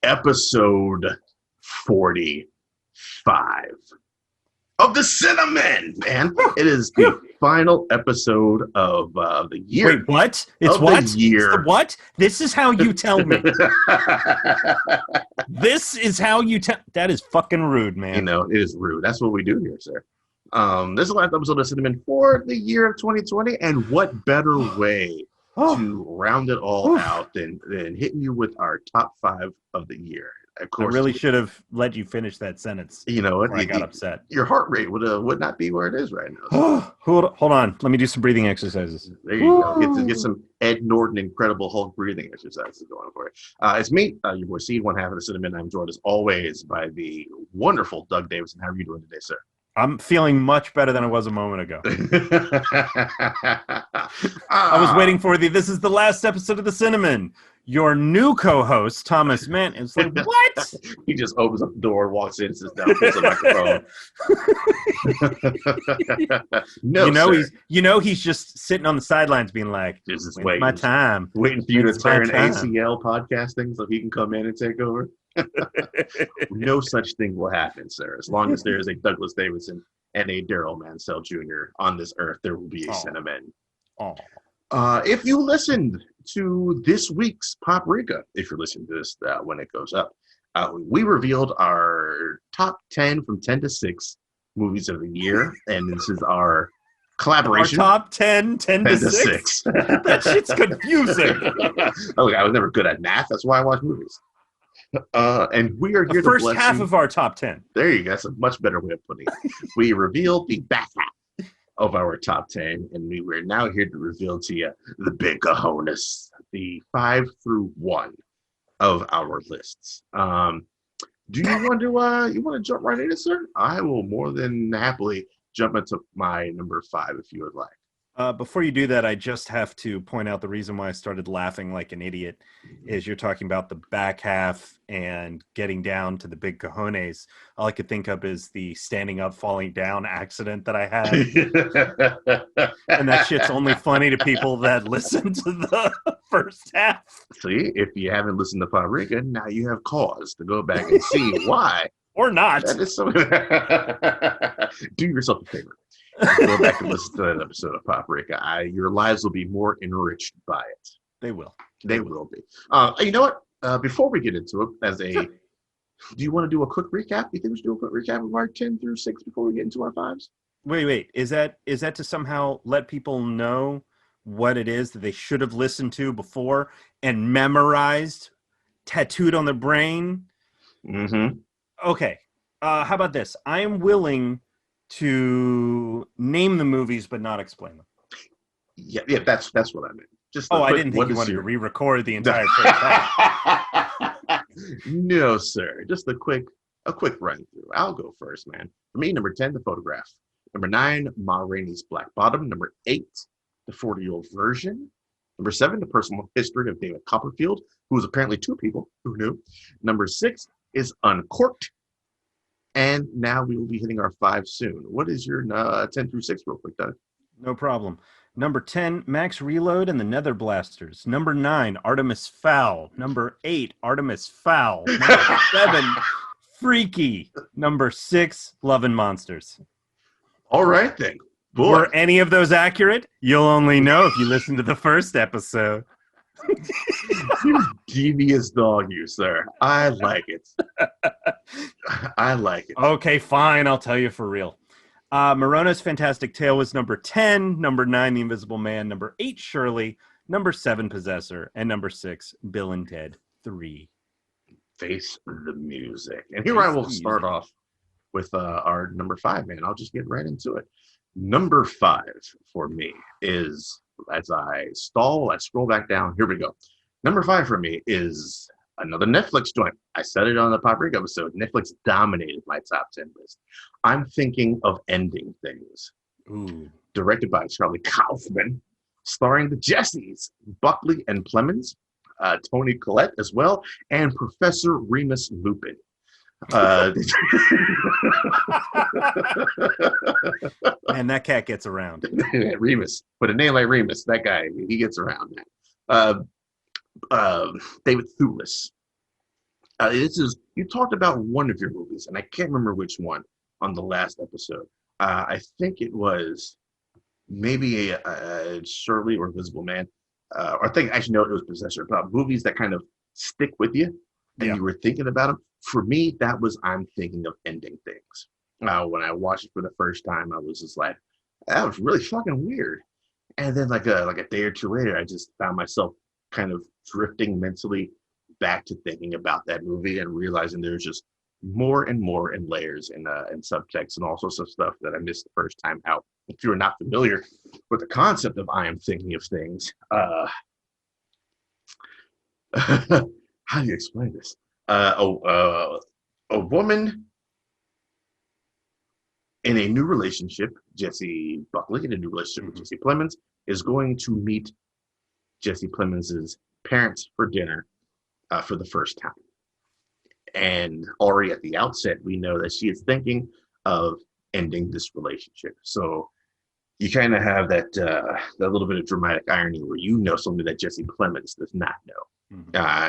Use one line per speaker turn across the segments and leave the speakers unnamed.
episode 45 of the Cinnamon, man. It is the final episode of the year.
Wait, what? It's what? It's the what? This is how you tell me. This is how you tell. That is fucking rude, man.
You know, it is rude. That's what we do here, sir. This is the last episode of Cinnamon for the year of 2020, and what better way to round it all out than hitting you with our top 5 of the year. Of course,
I really should have let you finish that sentence.
You know,
I got upset.
Your heart rate would not be where it is right now.
Hold on. Let me do some breathing exercises.
There you go. Get some Ed Norton Incredible Hulk breathing exercises going for you. It's me, your boy Seed, one half of the Cinnamon. I'm joined as always by the wonderful Doug Davidson. How are you doing today, sir?
I'm feeling much better than I was a moment ago. I was waiting for this is the last episode of the Cinnamon. Your new co-host, Thomas Mint, is like, what?
He just opens up the door, walks in, sits down, puts a microphone.
He's just sitting on the sidelines being like,
just waiting.
My time.
Waiting for you to tear an ACL podcasting so he can come in and take over. No such thing will happen, sir. As long as there is a Douglas Davidson and a Daryl Mansell Jr. on this earth, there will be a Cinnamon. If you listened to this week's Paprika, if you're listening to this when it goes up, we revealed our top 10 from 10 to 6 movies of the year, and this is our collaboration.
Our top 10 to 6? That shit's confusing.
Okay, I was never good at math. That's why I watch movies. And we are here
the first half of our top 10.
There you go. That's a much better way of putting it. We revealed the back half of our top 10, and we're now here to reveal to you the big cojones, the 5 through 1 of our lists. Do you want to jump right into it, sir? I will more than happily jump into my number 5 if you would like.
Before you do that, I just have to point out the reason why I started laughing like an idiot is you're talking about the back half and getting down to the big cojones. All I could think of is the standing up, falling down accident that I had. And that shit's only funny to people that listen to the first half.
See, if you haven't listened to Paprika, now you have cause to go back and see why.
Or not.
That is so... Do yourself a favor. Go back and listen to that episode of Paprika. Your lives will be more enriched by it.
They will.
They will be. You know what? Before we get into it, do you want to do a quick recap? You think we should do a quick recap of our 10 through 6 before we get into our 5s?
Wait. Is that to somehow let people know what it is that they should have listened to before and memorized, tattooed on their brain?
Mm-hmm.
Okay. How about this? I am willing to name the movies but not explain them.
Yeah, that's what I meant. Just
I didn't think you wanted to re-record the entire first half.
No, sir. Just a quick run through. I'll go first, man. For me, number 10, The Photograph. Number 9, Ma Rainey's Black Bottom. Number 8, The 40-Year-Old Virgin. Number 7, The Personal History of David Copperfield, who was apparently 2 people. Who knew? Number 6 is Uncorked. And now we will be hitting our 5 soon. What is your 10 through 6 real quick, Doug?
No problem. Number 10, Max Reload and the Nether Blasters. Number 9, Artemis Fowl. Number 8, Artemis Fowl. Number 7, Freaky. Number 6, Love and Monsters.
All right, then. Boy.
Were any of those accurate? You'll only know if you listen to the first episode.
You devious dog, you, sir. I like it. I like it.
Okay, fine. I'll tell you for real. Morona's Fantastic Tale was number 10. Number 9, The Invisible Man. Number 8, Shirley. Number 7, Possessor. And number 6, Bill and Ted 3.
Face the music. And here I will start off with our number 5, man. I'll just get right into it. Number 5 for me is, as I scroll back down. Here we go. Number 5 for me is another Netflix joint. I said it on the Paprika episode. Netflix dominated my top 10 list. I'm thinking of Ending Things.
Ooh.
Directed by Charlie Kaufman, starring the Jessies, Buckley and Clemens, Toni Collette as well, and Professor Remus Lupin.
And that cat gets around.
Remus, with a name like Remus, that guy, he gets around. David Thewlis This is you talked about one of your movies, and I can't remember which one on the last episode. I think it was maybe Shirley or Invisible Man. Or I think actually no, it was Possessor. About movies that kind of stick with you, and
Yeah.
you were thinking about them. For me, that was I'm Thinking of Ending Things. When I watched it for the first time, I was just like, that was really fucking weird. And then like a day or two later, I just found myself kind of drifting mentally back to thinking about that movie and realizing there's just more and more in layers and subtext and all sorts of stuff that I missed the first time out. If you're not familiar with the concept of I am thinking of things, how do you explain this? A woman in a new relationship, Jesse Buckley, in a new relationship with Jesse Plemons, is going to meet Jesse Plemons' parents for dinner for the first time. And already at the outset, we know that she is thinking of ending this relationship. So you kind of have that little bit of dramatic irony where you know something that Jesse Plemons does not know,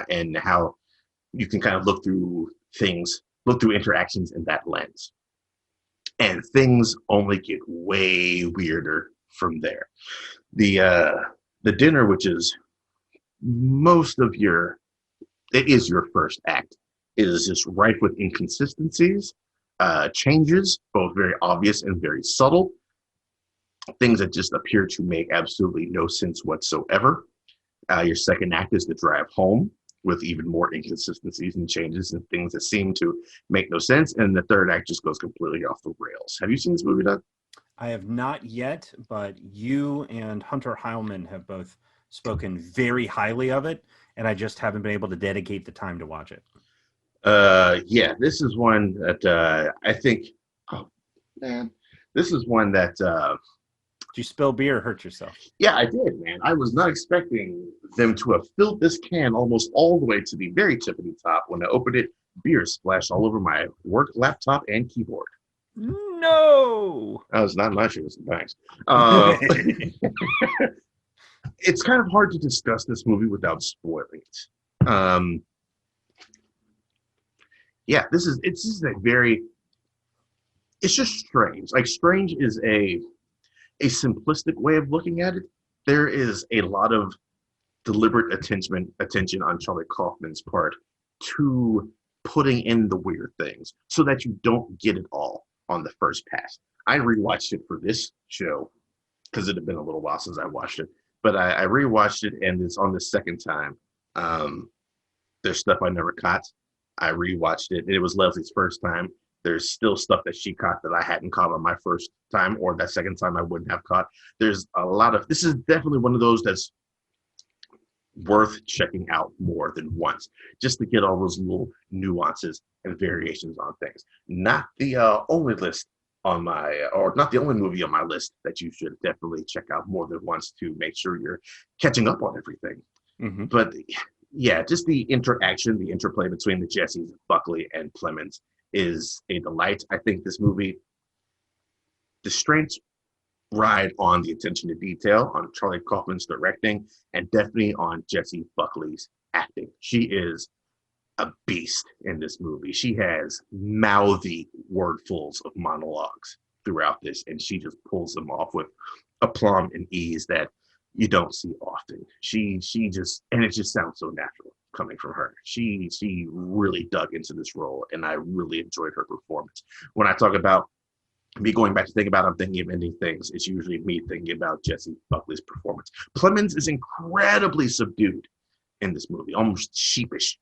and how you can kind of look through interactions in that lens. And things only get way weirder from there. The dinner, which is it is your first act, is just rife with inconsistencies, changes, both very obvious and very subtle, things that just appear to make absolutely no sense whatsoever. Your second act is the drive home, with even more inconsistencies and changes and things that seem to make no sense. And the third act just goes completely off the rails. Have you seen this movie, Doug?
I have not yet, but you and Hunter Heilman have both spoken very highly of it, and I just haven't been able to dedicate the time to watch it.
Yeah, this is one that I think, oh man, this is one that
did you spill beer or hurt yourself?
Yeah, I did, man. I was not expecting them to have filled this can almost all the way to the very tip of the top. When I opened it, beer splashed all over my work laptop and keyboard.
No!
That was not much. It was thanks. It's kind of hard to discuss this movie without spoiling it. Yeah, it's just a very, it's just strange. Like, strange is a simplistic way of looking at it. There is a lot of deliberate attention on Charlie Kaufman's part to putting in the weird things so that you don't get it all on the first pass. I rewatched it for this show because it had been a little while since I watched it, but I rewatched it, and it's on the second time. There's stuff I never caught. I rewatched it, and it was Leslie's first time. There's still stuff that she caught that I hadn't caught on my first time, or that second time I wouldn't have caught. There's a lot of, this is definitely one of those that's worth checking out more than once, just to get all those little nuances and variations on things. Not the only list on my, or not the only movie on my list that you should definitely check out more than once to make sure you're catching up on everything. But yeah, just the interaction, the interplay between the Jessies, Buckley, and Plemons is a delight. I think this movie, the strengths ride on the attention to detail, on Charlie Kaufman's directing, and definitely on Jessie Buckley's acting. She is a beast in this movie. She has mouthy wordfuls of monologues throughout this, and she just pulls them off with aplomb and ease that you don't see often. She just, and it just sounds so natural coming from her. She really dug into this role, and I really enjoyed her performance. When I talk about me going back to think about I'm Thinking of Ending Things, it's usually me thinking about Jessie Buckley's performance. Plemons is incredibly subdued in this movie, almost sheepish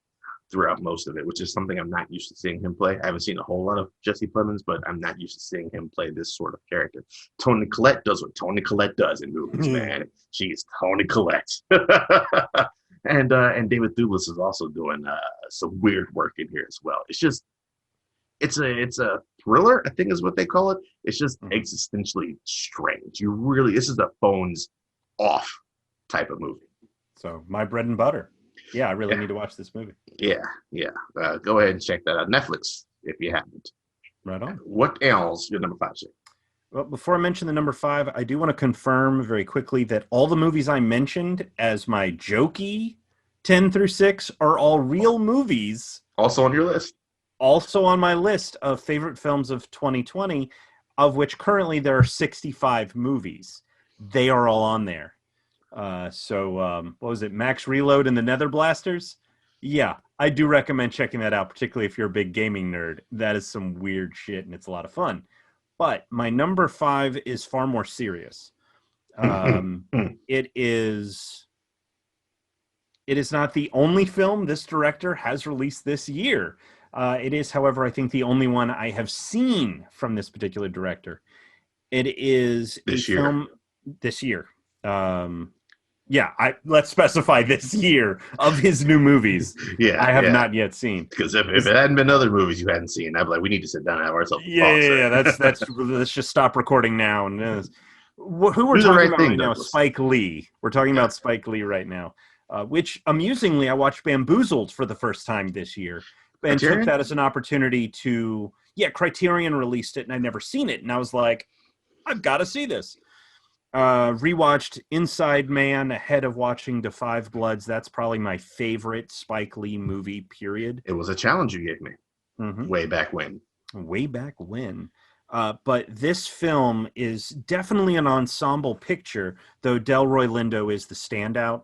throughout most of it, which is something I'm not used to seeing him play. I haven't seen a whole lot of Jesse Plemons, but I'm not used to seeing him play this sort of character. Toni Collette does what Toni Collette does in movies, man. She's Toni Collette. And David Thewlis is also doing some weird work in here as well. It's just, it's a thriller, I think is what they call it. It's just existentially strange. This is a phones off type of movie.
So my bread and butter. Yeah, I really need to watch this movie.
Yeah. Go ahead and check that out. Netflix, if you haven't.
Right on.
What else your number 5 say?
Well, before I mention the number 5, I do want to confirm very quickly that all the movies I mentioned as my jokey 10 through 6 are all real movies.
Also on your list.
Also on my list of favorite films of 2020, of which currently there are 65 movies. They are all on there. What was it? Max Reload and the Nether Blasters? Yeah, I do recommend checking that out, particularly if you're a big gaming nerd. That is some weird shit, and it's a lot of fun. But my number 5 is far more serious. It is not the only film this director has released this year. It is, however, I think the only one I have seen from this particular director. It is film this year. Let's specify this year of his new movies. I have not yet seen.
Because if it hadn't been other movies you hadn't seen, I'd be like, we need to sit down and have ourselves a talk.
Yeah. That's let's just stop recording now. And who we're talking about right now? Spike Lee. We're talking about Spike Lee right now. Which, amusingly, I watched Bamboozled for the first time this year. And took that as an opportunity to... Yeah, Criterion released it, and I'd never seen it. And I was like, I've got to see this. Rewatched Inside Man ahead of watching Da 5 Bloods. That's probably my favorite Spike Lee movie, period.
It was a challenge you gave me. Way back when. But this film is definitely an ensemble picture, though Delroy Lindo is the standout,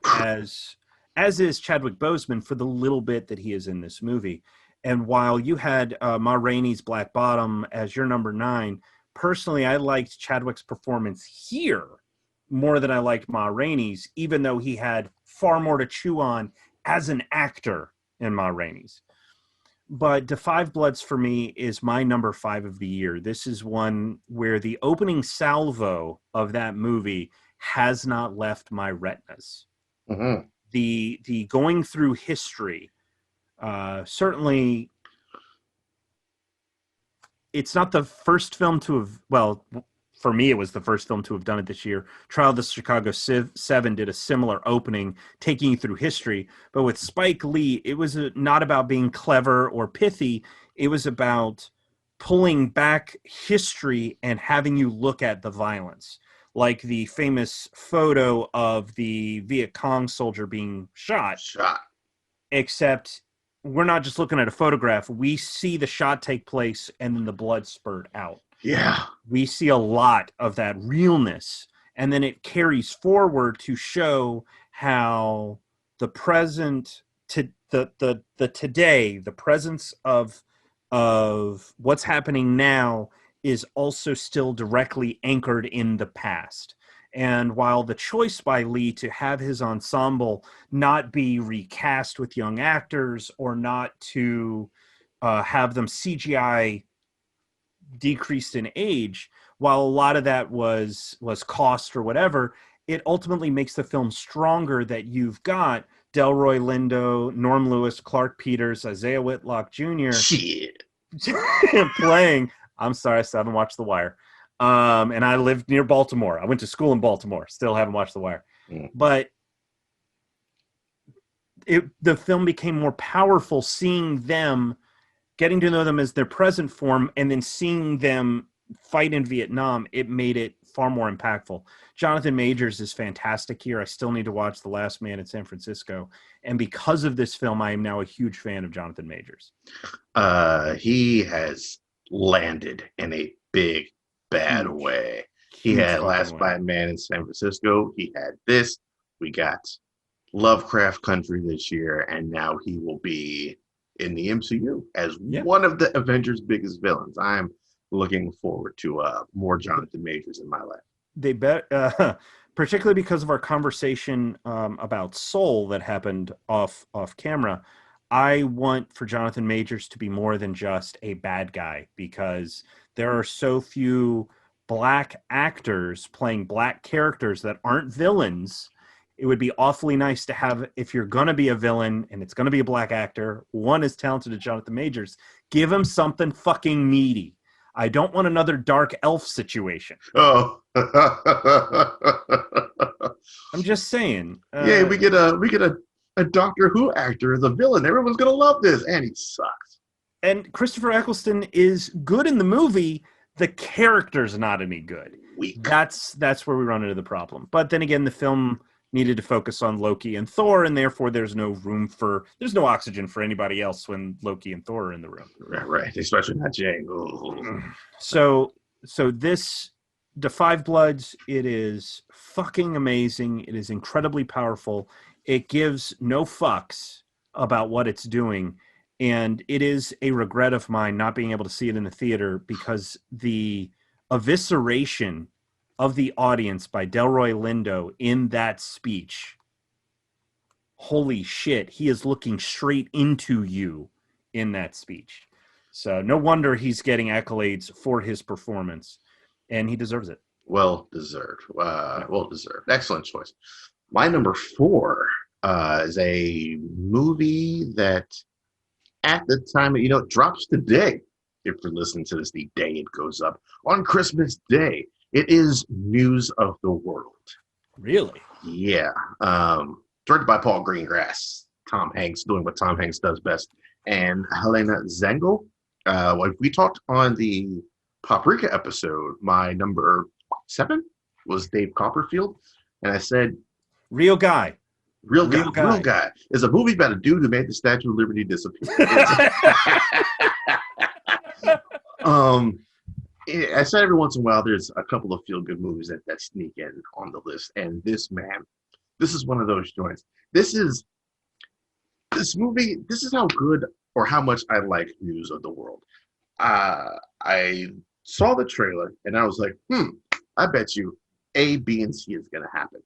as is Chadwick Boseman for the little bit that he is in this movie. And while you had Ma Rainey's Black Bottom as your number 9, personally, I liked Chadwick's performance here more than I liked Ma Rainey's, even though he had far more to chew on as an actor in Ma Rainey's. But Da 5 Bloods for me is my number 5 of the year. This is one where the opening salvo of that movie has not left my retinas. The going through history, certainly it's not the first film to have, well, for me, it was the first film to have done it this year. Trial of the Chicago 7 did a similar opening, taking you through history. But with Spike Lee, it was not about being clever or pithy. It was about pulling back history and having you look at the violence. Like the famous photo of the Viet Cong soldier being shot. Except we're not just looking at a photograph. We see the shot take place and then the blood spurt out. Yeah.
We see a lot of that realness. And then it carries forward to show how the present, the today, the presence of what's happening now is also still directly anchored in the past. And while the choice by Lee to have his ensemble not be recast with young actors or not to have them CGI decreased in age, while a lot of that was cost or whatever, it ultimately makes the film stronger that you've got Delroy Lindo, Norm Lewis, Clark Peters, Isaiah Whitlock Jr. playing. I'm sorry, I still haven't watched The Wire. And I lived near Baltimore. I went to school in Baltimore. Still haven't watched The Wire. But the film became more powerful seeing them, getting to know them as their present form, and then seeing them fight in Vietnam. It made it far more impactful. Jonathan Majors is fantastic here. I still need to watch The Last Man in San Francisco. And because of this film, I am now a huge fan of Jonathan Majors. He
has landed in a big, bad way. He had Last Man in San Francisco. He had this. We got Lovecraft Country this year. And now he will be in the MCU as one of the Avengers' biggest villains. I'm looking forward to more Jonathan Majors in my life.
They bet, particularly because of our conversation about Soul that happened off camera. I want for Jonathan Majors to be more than just a bad guy, because there are so few black actors playing black characters that aren't villains. It would be awfully nice to have, if you're going to be a villain and it's going to be a black actor, one as talented as Jonathan Majors, give him something fucking meaty. I don't want another dark elf situation.
Oh.
I'm just saying.
Yeah, we get a Doctor Who actor as a villain. Everyone's going to love this. And he sucks.
And Christopher Eccleston is good in the movie. The character's not any good.
Weak.
That's where we run into the problem. But then again, the film needed to focus on Loki and Thor, and therefore there's no oxygen for anybody else when Loki and Thor are in the room.
Right. Especially not Jay.
So this, the Five Bloods, it is fucking amazing. It is incredibly powerful. It gives no fucks about what it's doing. And it is a regret of mine not being able to see it in the theater, because the evisceration of the audience by Delroy Lindo in that speech, holy shit, he is looking straight into you in that speech. So no wonder he's getting accolades for his performance, and he deserves it.
Well deserved. Excellent choice. My number 4 is a movie that at the time, it drops today. If you're listening to this, the day it goes up on Christmas Day. It is News of the World.
Really?
Yeah. Directed by Paul Greengrass. Tom Hanks doing what Tom Hanks does best. And Helena Zengel. We talked on the Paprika episode, my number 7 was Dave Copperfield. And I said,
Real guy.
Real guy. It's a movie about a dude who made the Statue of Liberty disappear. I said every once in a while there's a couple of feel-good movies that sneak in on the list, and this is one of those joints. This movie, this is how good or how much I like News of the World. I saw the trailer and I was like, I bet you A, B, and C is going to happen.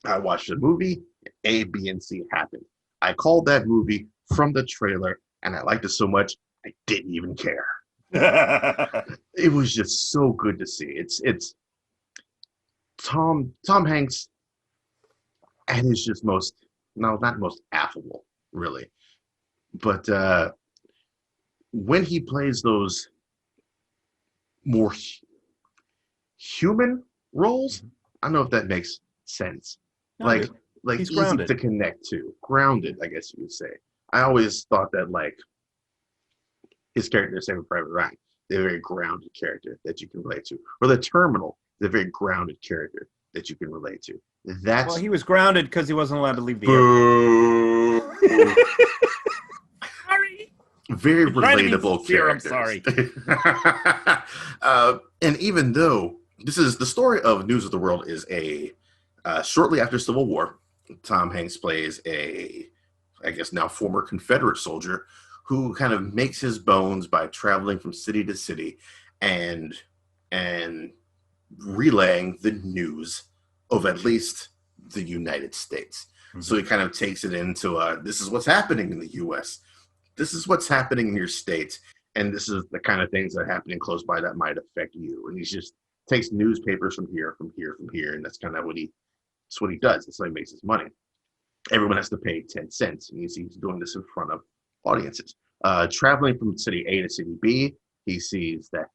I watched the movie, A, B, and C happened. I called that movie from the trailer, and I liked it so much I didn't even care. It was just so good to see. It's Tom Hanks at his just not most affable, really, but when he plays those more human roles, I don't know if that makes sense.
No,
like
he's
easy
grounded.
to connect to, grounded, I guess you would say. I always thought that his character, Saving Private Ryan, they're a very grounded character that you can relate to. Or the Terminal, they're a very grounded character that you can relate to.
Well, he was grounded because he wasn't allowed to leave the airport. Sorry.
Very relatable character.
I'm sorry.
And even though this is the story of News of the World, is shortly after Civil War, Tom Hanks plays a, I guess now former Confederate soldier who kind of makes his bones by traveling from city to city and relaying the news of at least the United States. Mm-hmm. So he kind of takes it into this is what's happening in the U.S. This is what's happening in your state. And this is the kind of things that are happening close by that might affect you. And he just takes newspapers from here. And that's kind of what he does. That's how he makes his money. Everyone has to pay 10 cents. And he's doing this in front of audiences. Traveling from city A to city B, he sees that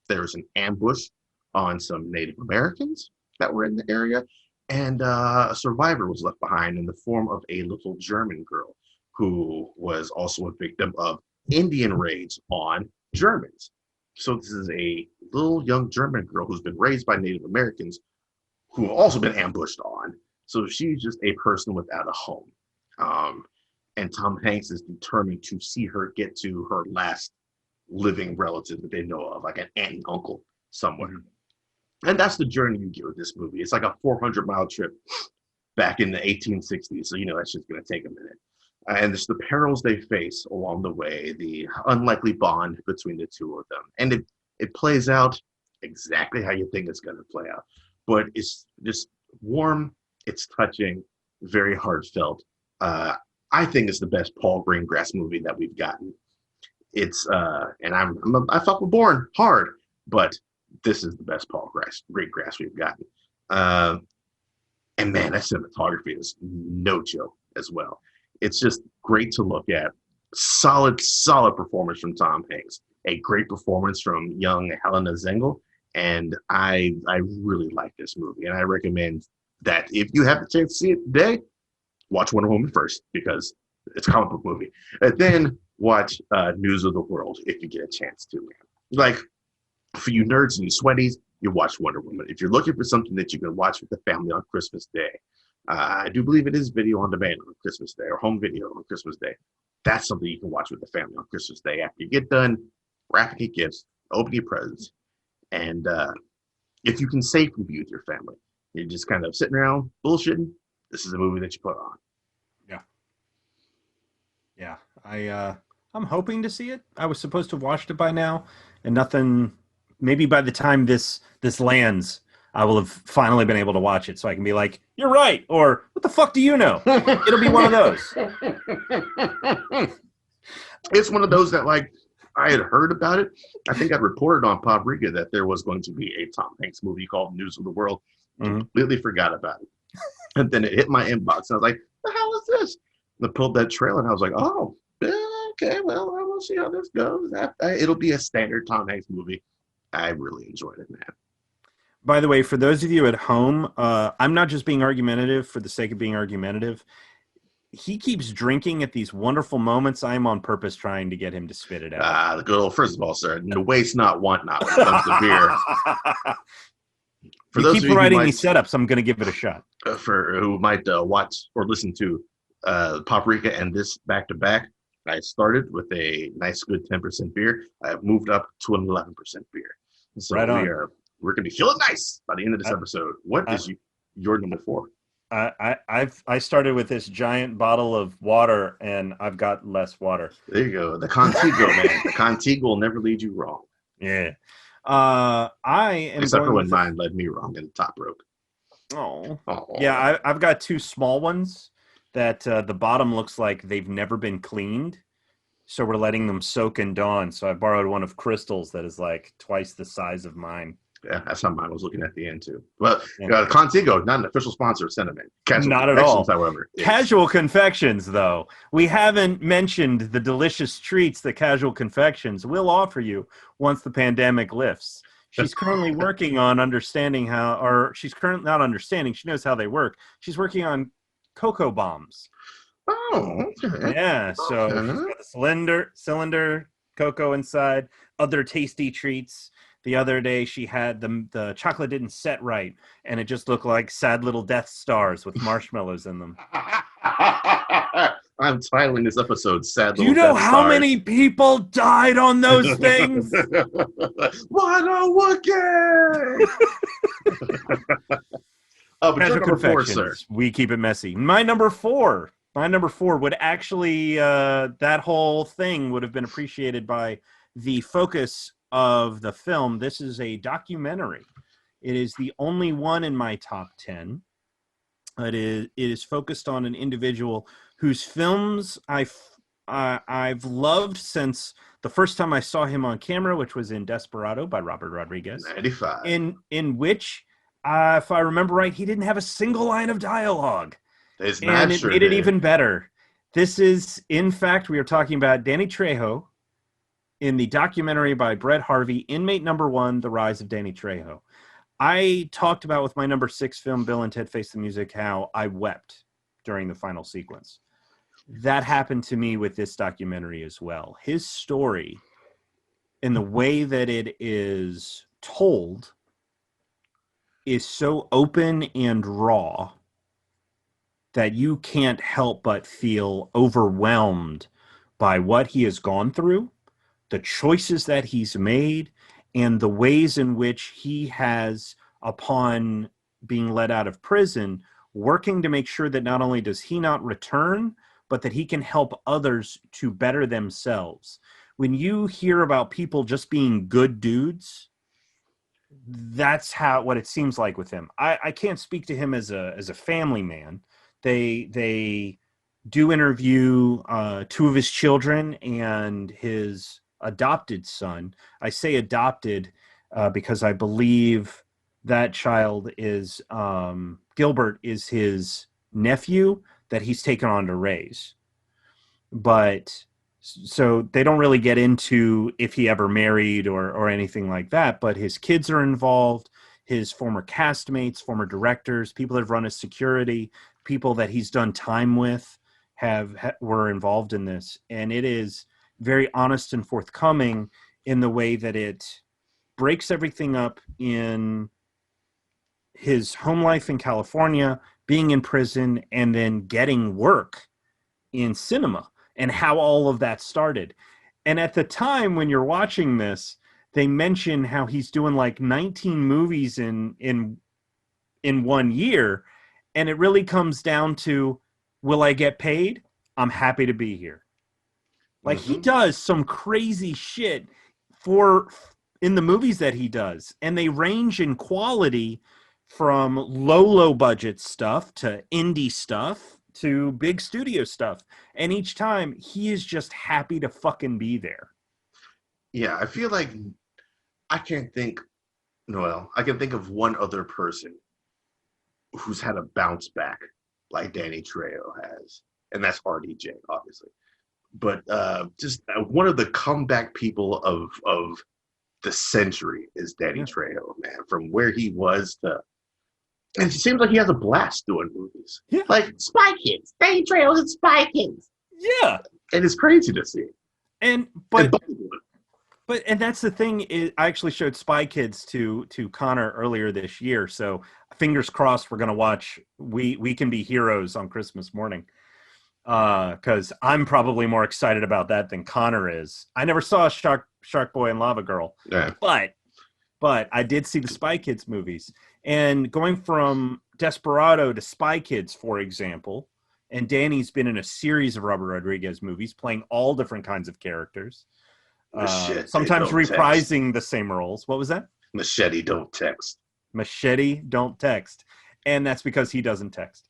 there's an ambush on some Native Americans that were in the area. And a survivor was left behind in the form of a little German girl who was also a victim of Indian raids on Germans. So this is a little young German girl who's been raised by Native Americans who have also been ambushed on. So she's just a person without a home. And Tom Hanks is determined to see her get to her last living relative that they know of, like an aunt and uncle somewhere. And that's the journey you get with this movie. It's like a 400-mile trip back in the 1860s. So, that's just going to take a minute. And it's the perils they face along the way, the unlikely bond between the two of them. And it plays out exactly how you think it's going to play out. But it's just warm, it's touching, very heartfelt. I think it's the best Paul Greengrass movie that we've gotten. It's and I felt born hard, but this is the best Paul Greengrass we've gotten. And man, that cinematography is no joke as well. It's just great to look at. Solid performance from Tom Hanks. A great performance from young Helena Zengel. And I really like this movie. And I recommend that if you have the chance to see it today, watch Wonder Woman first because it's a comic book movie. And then watch News of the World if you get a chance to, man. Like, for you nerds and you sweaties, you watch Wonder Woman. If you're looking for something that you can watch with the family on Christmas Day, I do believe it is video on demand on Christmas Day or home video on Christmas Day. That's something you can watch with the family on Christmas Day after you get done wrapping your gifts, opening your presents, and if you can safely be with your family, you're just kind of sitting around bullshitting. This is a movie that you put on.
Yeah. I'm hoping to see it. I was supposed to have watched it by now, and nothing. Maybe by the time this lands, I will have finally been able to watch it, so I can be like, "You're right," or "What the fuck do you know?" It'll be one of those.
It's one of those that, like, I had heard about it. I think I'd reported on Paprika that there was going to be a Tom Hanks movie called News of the World. Completely forgot about it. And then it hit my inbox. And I was like, the hell is this? And I pulled that trailer and I was like, oh, okay, well, I will see how this goes. It'll be a standard Tom Hanks movie. I really enjoyed it, man.
By the way, for those of you at home, I'm not just being argumentative for the sake of being argumentative. He keeps drinking at these wonderful moments. I'm on purpose trying to get him to spit it out.
The good old, first of all, sir, no waste not, want not when it comes to beer.
For those keep providing me setups, I'm going to give it a shot.
For who might watch or listen to Paprika and this back to back, I started with a nice, good 10% beer. I moved up to an 11% beer. So
right on.
We're going to be feeling nice by the end of this episode. What is your number 4?
I started with this giant bottle of water, and I've got less water.
There you go. The Contigo, man. The Contigo will never lead you wrong.
Yeah. I am.
Except for when mine led me wrong in the top rope.
Oh. Yeah, I've got 2 small ones that the bottom looks like they've never been cleaned. So we're letting them soak and dawn. So I borrowed one of Crystal's that is like twice the size of mine.
Yeah, that's how mine was looking at the end too. Well, Contigo, not an official sponsor of Cinnamon.
Not at all.
However,
Casual Confections, though, we haven't mentioned the delicious treats that Casual Confections will offer you once the pandemic lifts. She's currently working on understanding how, or she's currently not understanding. She knows how they work. She's working on cocoa bombs.
Oh, okay.
Yeah. So she's got the cylinder cocoa inside. Other tasty treats. The other day, she had the chocolate didn't set right, and it just looked like sad little Death Stars with marshmallows in them.
I'm titling this episode "Sad Little."
Do you know
Death
how
Stars.
many people died on those things?
What a Wookiee! But your number 4, sir.
We keep it messy. My number 4 would actually that whole thing would have been appreciated by the focus of the film. This is a documentary. It is the only one in my top 10. It is focused on an individual whose films I've loved since the first time I saw him on camera, which was in Desperado by Robert Rodriguez.
95.
In which, if I remember right, he didn't have a single line of dialogue.
It
made it even better. This is, in fact, we are talking about Danny Trejo in the documentary by Brett Harvey, Inmate Number 1, The Rise of Danny Trejo. I talked about with my number 6 film, Bill and Ted Face the Music, how I wept during the final sequence. That happened to me with this documentary as well. His story, and the way that it is told, is so open and raw that you can't help but feel overwhelmed by what he has gone through, the choices that he's made, and the ways in which he has, upon being let out of prison, working to make sure that not only does he not return, but that he can help others to better themselves. When you hear about people just being good dudes, that's what it seems like with him. I can't speak to him as a family man. They do interview 2 of his children and his adopted son. I say adopted because I believe that child is Gilbert is his nephew that he's taken on to raise. But so they don't really get into if he ever married or anything like that, but his kids are involved, his former castmates, former directors, people that have run his security, people that he's done time with were involved in this. And it is very honest and forthcoming in the way that it breaks everything up in his home life in California, being in prison, and then getting work in cinema, and how all of that started. And at the time when you're watching this, they mention how he's doing like 19 movies in 1 year, and it really comes down to, will I get paid? I'm happy to be here. Like, he does some crazy shit for in the movies that he does, and they range in quality from low budget stuff to indie stuff to big studio stuff, and each time he is just happy to fucking be there.
Yeah, I feel like I can't think. Well, I can think of one other person who's had a bounce back like Danny Trejo has, and that's RDJ, obviously. But just one of the comeback people of the century is Danny Trejo, man. From where he was to, and it seems like he has a blast doing movies.
Yeah,
like Spy Kids. Danny Trejo's in Spy Kids.
Yeah,
and it's crazy to see.
But that's the thing, is I actually showed Spy Kids to Connor earlier this year, so fingers crossed we're gonna watch We Can Be Heroes on Christmas morning, because I'm probably more excited about that than Connor is. I never saw Shark Boy and Lava Girl, but I did see the Spy Kids movies, and going from Desperado to Spy Kids, for example, and Danny's been in a series of Robert Rodriguez movies playing all different kinds of characters. Sometimes reprising the same roles. What was that?
Machete don't text.
Machete don't text. And that's because he doesn't text.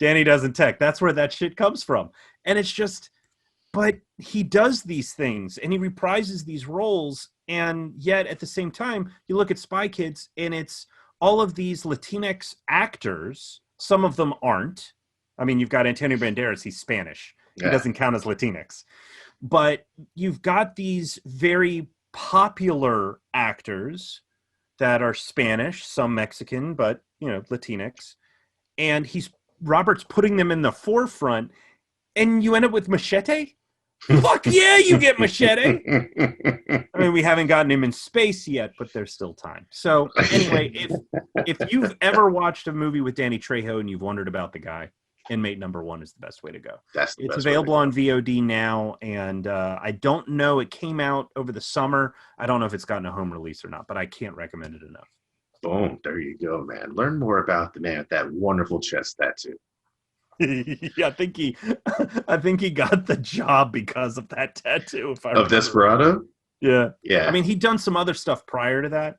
Danny doesn't text. That's where that shit comes from. And it's just, but he does these things and he reprises these roles. And yet at the same time, you look at Spy Kids and it's all of these Latinx actors. Some of them aren't. I mean, you've got Antonio Banderas. He's Spanish. He doesn't count as Latinx. But you've got these very popular actors that are Spanish, some Mexican, but, Latinx. And Robert's putting them in the forefront, and you end up with Machete? Fuck yeah, you get Machete! I mean, we haven't gotten him in space yet, but there's still time. So, anyway, if you've ever watched a movie with Danny Trejo and you've wondered about the guy, Inmate Number One is the best way to go. It's available on VOD now, and I don't know. It came out over the summer. I don't know if it's gotten a home release or not, but I can't recommend it enough.
Boom! There you go, man. Learn more about the man with that wonderful chest tattoo.
Yeah, I think he got the job because of that tattoo.
Of Desperado.
Yeah.
I
mean, he'd done some other stuff prior to that,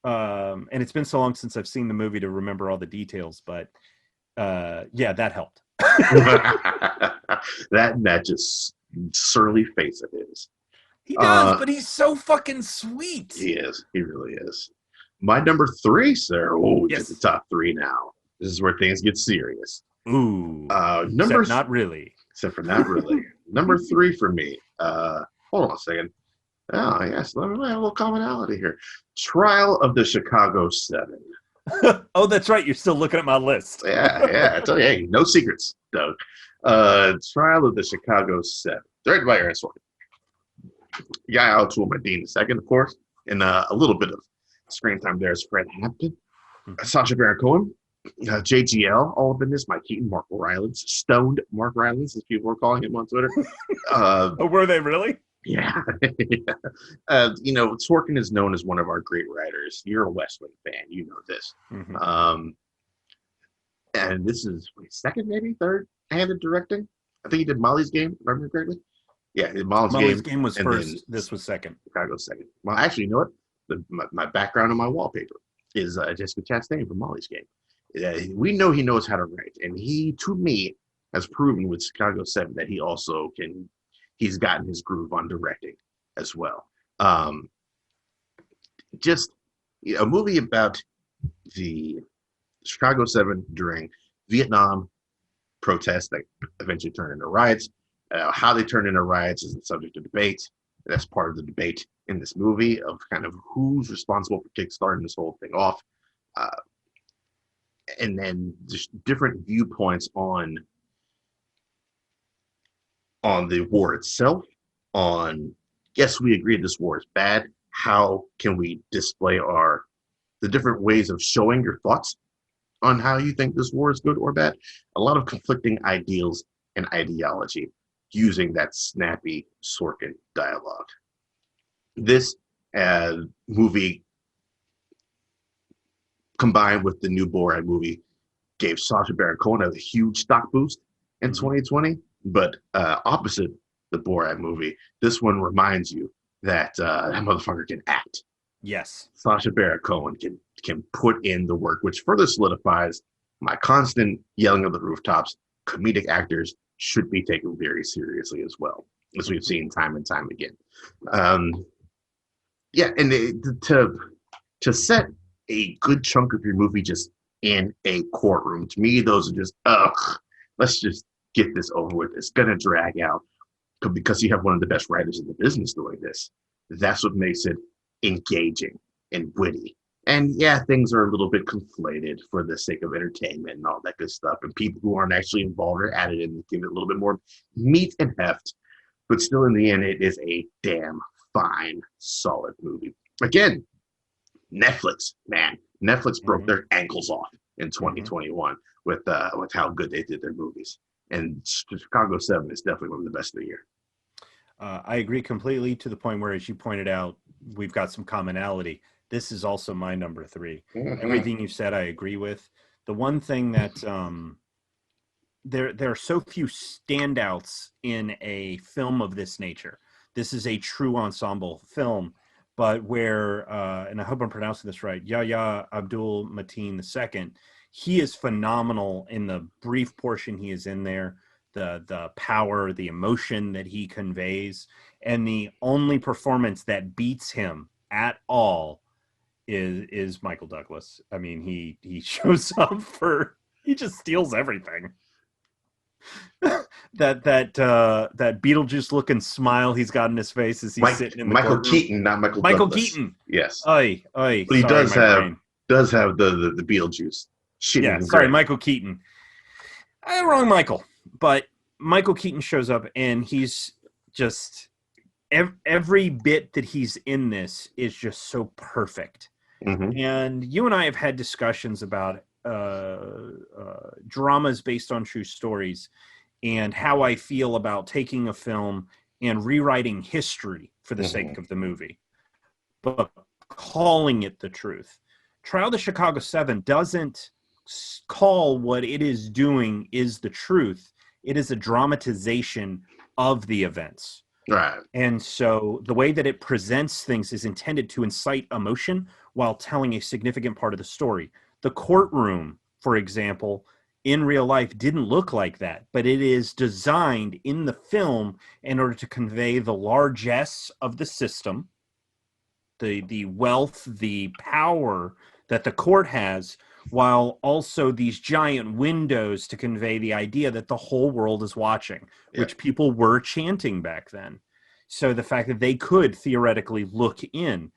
and it's been so long since I've seen the movie to remember all the details, but. That helped.
that just surly face of his.
He does, but he's so fucking sweet.
He is. He really is. My number 3, sir. Oh, we get the top 3 now. This is where things get serious.
Ooh.
Except
not really.
Except for not really. Number 3 for me. Hold on a second. Oh, yes. Let me have a little commonality here. Trial of the Chicago 7.
Oh, that's right. You're still looking at my list.
Yeah. I tell you, hey, no secrets, Doug. Trial of the Chicago 7. Directed by Aaron Sorkin. Yahya Abdul-Mateen II, of course. And a little bit of screen time there is Fred Hampton. Sacha Baron Cohen. JGL, all up in this. Mike Keaton, Mark Rylance. Stoned Mark Rylance, as people were calling him on Twitter.
Were they really?
Yeah. Sorkin is known as one of our great writers. You're a West Wing fan. You know this. Mm-hmm. And this is second, maybe third-handed directing. I think he did Molly's Game, if I remember correctly. Yeah,
Molly's Game was first. This was second.
Chicago's second. Well, actually, you know what? My background on my wallpaper is Jessica Chastain from Molly's Game. We know he knows how to write. And he, to me, has proven with Chicago 7 that he also can... He's gotten his groove on directing as well. Just a movie about the Chicago 7 during Vietnam protests that eventually turned into riots. How they turned into riots is the subject of debate. That's part of the debate in this movie of kind of who's responsible for kickstarting this whole thing off. And then just different viewpoints on the war itself, on, yes, we agree this war is bad. How can we display our the different ways of showing your thoughts on how you think this war is good or bad. A lot of conflicting ideals and ideology using that snappy Sorkin dialogue. This movie, combined with the new Borat movie, gave Sacha Baron Cohen a huge stock boost in 2020. But opposite the Borat movie, this one reminds you that that motherfucker can act.
Yes.
Sacha Baron Cohen can put in the work, which further solidifies my constant yelling at the rooftops. Comedic actors should be taken very seriously as well, as we've seen time and time again. Yeah, and to set a good chunk of your movie just in a courtroom, to me, those are just, let's just get this over with. It's going to drag out because you have one of the best writers in the business doing this. That's what makes it engaging and witty. And yeah, things are a little bit conflated for the sake of entertainment and all that good stuff. And people who aren't actually involved are added in to give it a little bit more meat and heft. But still, in the end, it is a damn fine, solid movie. Again, Netflix, man. Netflix broke their ankles off in 2021 with how good they did their movies. And Chicago 7 is definitely one of the best of the year.
I agree completely, to the point where, as you pointed out, we've got some commonality. This is also my number 3. Everything you said, I agree with. The one thing that there are so few standouts in a film of this nature. This is a true ensemble film, but where, and I hope I'm pronouncing this right, Yahya Abdul Mateen II, he is phenomenal in the brief portion he is in there. The power, the emotion that he conveys, and the only performance that beats him at all is Michael Douglas. I mean, he shows up he just steals everything. that Beetlejuice looking smile he's got in his face as he's sitting in the
Michael
courtroom.
Keaton, not Michael Douglas.
Keaton.
Yes.
But
he does have the Beetlejuice.
Michael Keaton. Wrong Michael. But Michael Keaton shows up, and he's just every bit that he's in this is just so perfect. And you and I have had discussions about dramas based on true stories and how I feel about taking a film and rewriting history for the sake of the movie, but calling it the truth. Trial of the Chicago 7 doesn't call what it is doing is the truth. It is a dramatization of the events.
Right.
And so the way that it presents things is intended to incite emotion while telling a significant part of the story. The courtroom, for example, in real life didn't look like that, but it is designed in the film in order to convey the largesse of the system, the wealth, the power that the court has, while also these giant windows to convey the idea that the whole world is watching, which people were chanting back then. So the fact that they could theoretically look in,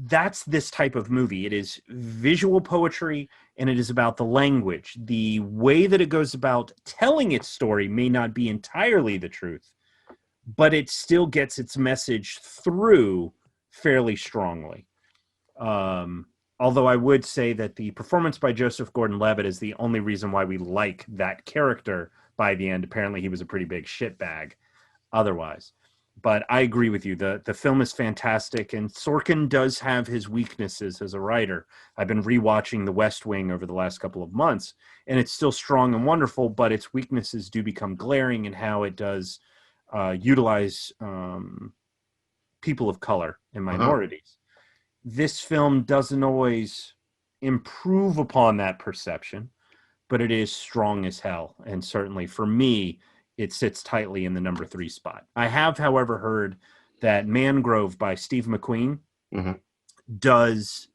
that's this type of movie. It is visual poetry, and it is about the language. The way that it goes about telling its story may not be entirely the truth, but it still gets its message through fairly strongly. Although I would say that the performance by Joseph Gordon-Levitt is the only reason why we like that character by the end. Apparently he was a pretty big shitbag otherwise. But I agree with you. The film is fantastic, and Sorkin does have his weaknesses as a writer. I've been rewatching The West Wing over the last couple of months, and it's still strong and wonderful, but its weaknesses do become glaring in how it does utilize people of color and minorities. This film doesn't always improve upon that perception, but it is strong as hell. And certainly for me, it sits tightly in the number 3 spot. I have, however, heard that Mangrove by Steve McQueen does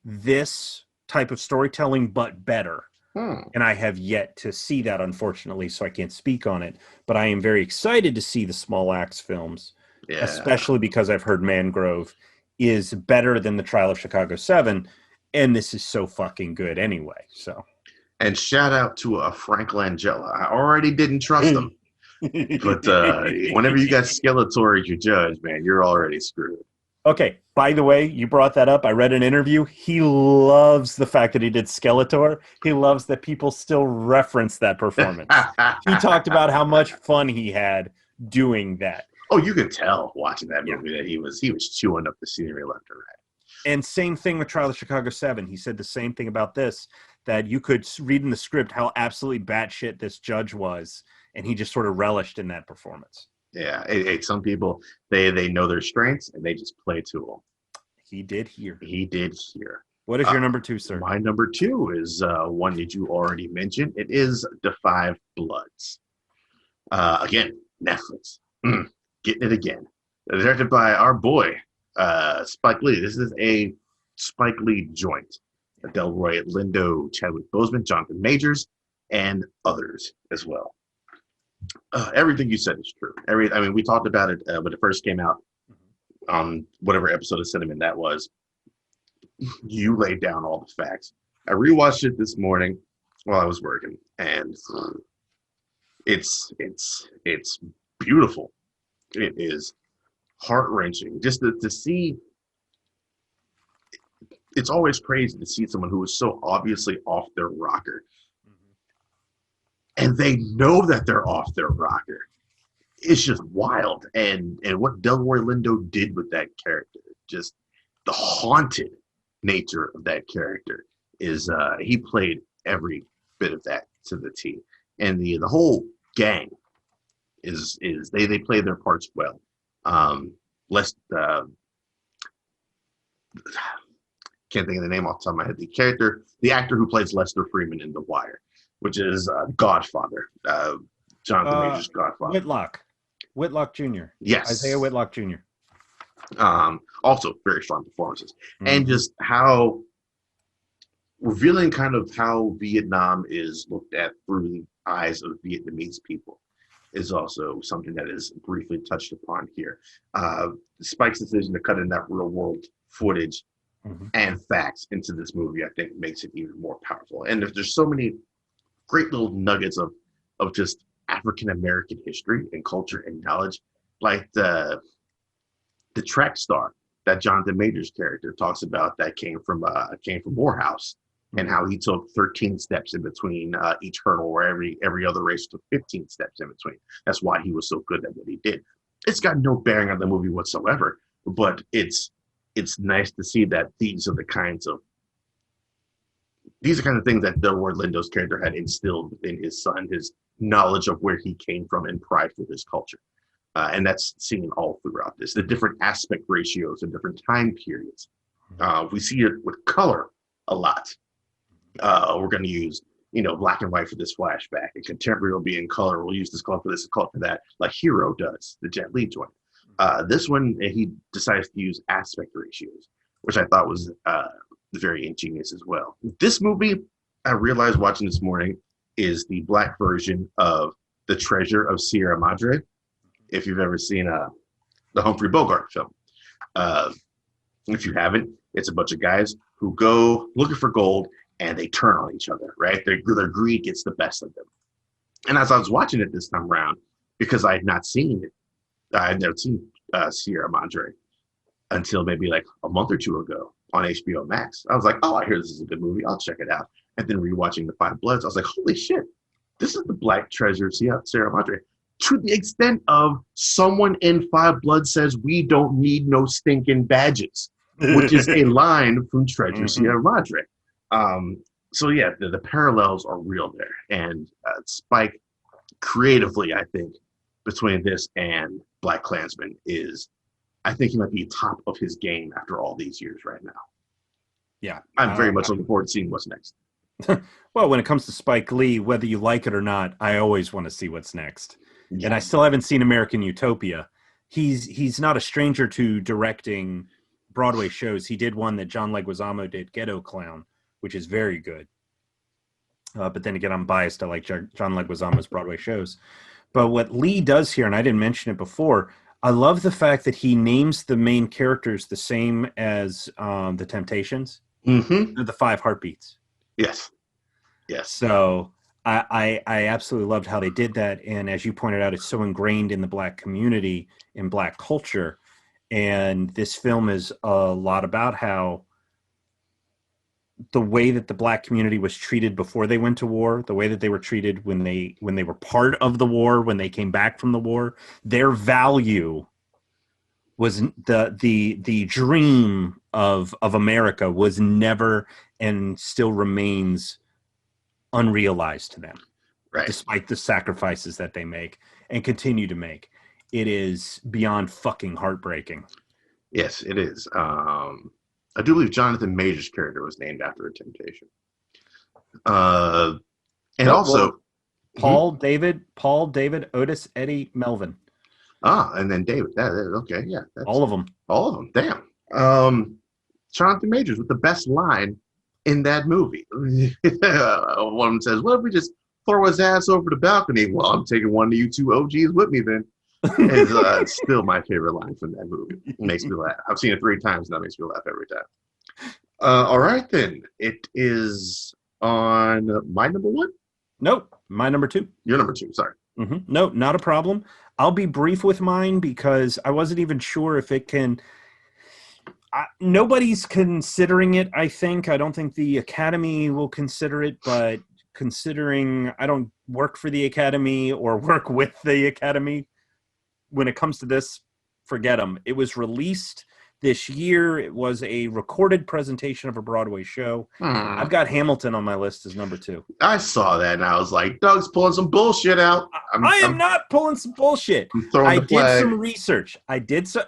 this type of storytelling, but better. And I have yet to see that, unfortunately, so I can't speak on it. But I am very excited to see the Small Axe films, especially because I've heard Mangrove is better than the Trial of Chicago 7, and this is so fucking good anyway. So,
and shout out to Frank Langella. I already didn't trust him, but whenever you got Skeletor as your judge, man, you're already screwed.
Okay, by the way, you brought that up. I read an interview. He loves the fact that he did Skeletor. He loves that people still reference that performance. He talked about how much fun he had doing that.
Oh, you could tell watching that
Yeah.
movie that he was chewing up the scenery left and right.
And same thing with Trial of Chicago 7. He said the same thing about this, that you could read in the script how absolutely batshit this judge was, and he just sort of relished in that performance.
Yeah, some people they know their strengths and they just play to them.
He did here.
He did here.
What is your number 2, sir?
My number 2 is one that you already mentioned. It is The Five Bloods. Again, Netflix. Getting it again. Directed by our boy, Spike Lee. This is a Spike Lee joint. Delroy Lindo, Chadwick Boseman, Jonathan Majors, and others as well. Everything you said is true. We talked about it when it first came out on whatever episode of Cinnamon that was. You laid down all the facts. I rewatched it this morning while I was working, and it's beautiful. It is heart-wrenching just to see. It's always crazy to see someone who is so obviously off their rocker. And they know that they're off their rocker. It's just wild. And what Delroy Lindo did with that character, just the haunted nature of that character is he played every bit of that to the T. And the whole gang is they play their parts well. Can't think of the name off the top of my head. The actor who plays Lester Freeman in The Wire, which is Godfather, Jonathan Majors' Godfather.
Whitlock Jr.
Yes.
Isaiah Whitlock Jr.
Also very strong performances. And just how revealing kind of how Vietnam is looked at through the eyes of Vietnamese people is also something that is briefly touched upon here. Spike's decision to cut in that real world footage and facts into this movie, I think, makes it even more powerful. And there's so many great little nuggets of just African American history and culture and knowledge, like the track star that Jonathan Majors character talks about that came from Morehouse, and how he took 13 steps in between each hurdle, where every other race took 15 steps in between. That's why he was so good at what he did. It's got no bearing on the movie whatsoever, but it's nice to see that these are the kinds of things that Delroy Lindo's character had instilled in his son, his knowledge of where he came from and pride for his culture. And that's seen all throughout this, the different aspect ratios and different time periods. We see it with color a lot. We're going to use, black and white for this flashback, and contemporary will be in color. We'll use this color for this, color for that, like Hero does, the Jet Li joint. This one, he decides to use aspect ratios, which I thought was very ingenious as well. This movie, I realized watching this morning, is the black version of The Treasure of Sierra Madre. If you've ever seen the Humphrey Bogart film. If you haven't, it's a bunch of guys who go looking for gold and they turn on each other, right? Their greed gets the best of them. And as I was watching it this time around, because I had not seen it, I had never seen Sierra Madre until maybe like a month or two ago on HBO Max. I was like, oh, I hear this is a good movie. I'll check it out. And then rewatching The Five Bloods, I was like, holy shit, this is the black treasure of Sierra Madre. To the extent of someone in Five Bloods says, we don't need no stinking badges, which is a line from Treasure Sierra Madre. So yeah, the parallels are real there. And Spike, creatively, I think, between this and Black Klansman is, I think he might be top of his game after all these years right now.
Yeah.
I'm very much looking forward to seeing what's next.
Well, when it comes to Spike Lee, whether you like it or not, I always want to see what's next. Yeah. And I still haven't seen American Utopia. He's not a stranger to directing Broadway shows. He did one that John Leguizamo did, Ghetto Clown, which is very good. But then again, I'm biased. I like John Leguizamo's Broadway shows. But what Lee does here, and I didn't mention it before, I love the fact that he names the main characters the same as the Temptations.
Mm-hmm.
The Five Heartbeats.
Yes.
So I absolutely loved how they did that. And as you pointed out, it's so ingrained in the Black community, in Black culture. And this film is a lot about how the way that the black community was treated before they went to war, the way that they were treated when they were part of the war, when they came back from the war, their value was the dream of America was never and still remains unrealized to them,
Right.
despite the sacrifices that they make and continue to make. It is beyond fucking heartbreaking.
Yes, it is. I do believe Jonathan Major's character was named after a temptation. And also
Paul, David, Otis, Eddie, Melvin.
And then David. Okay, yeah. That's,
all of them.
All of them. Damn. Jonathan Majors with the best line in that movie. One of them says, "What if we just throw his ass over the balcony?" "Well, I'm taking one of you two OGs with me then." It's still my favorite line from that movie. It makes me laugh. I've seen it 3 times, and that makes me laugh every time. All right, then. It is on my number 1?
Nope, my number 2.
Your number 2, sorry.
Mm-hmm. No, not a problem. I'll be brief with mine because I wasn't even sure if it can... nobody's considering it, I think. I don't think the Academy will consider it, but considering I don't work for the Academy or work with the Academy, when it comes to this, forget them. It was released this year. It was a recorded presentation of a Broadway show. I've got Hamilton on my list as number 2.
I saw that and I was like, Doug's pulling some bullshit out.
I am not pulling some bullshit. I did some research. I did so.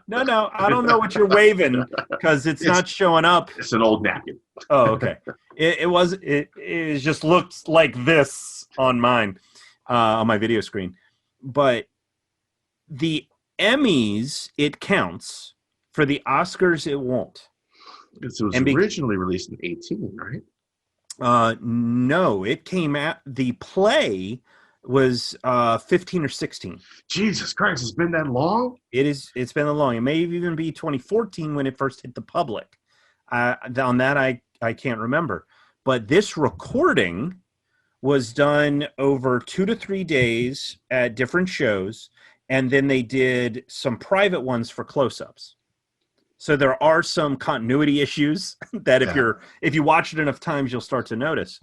No. I don't know what you're waving because it's not showing up.
It's an old napkin.
Oh, okay. It just looked like this on mine, on my video screen. But the Emmys, it counts. For the Oscars, it won't.
It was originally released in 18, right?
No, it came out. The play was 15 or 16.
Jesus Christ, it's been that long?
It's been that long. It may even be 2014 when it first hit the public. On that, I can't remember. But this recording was done over 2 to 3 days at different shows, and then they did some private ones for close-ups. So there are some continuity issues that if you watch it enough times, you'll start to notice.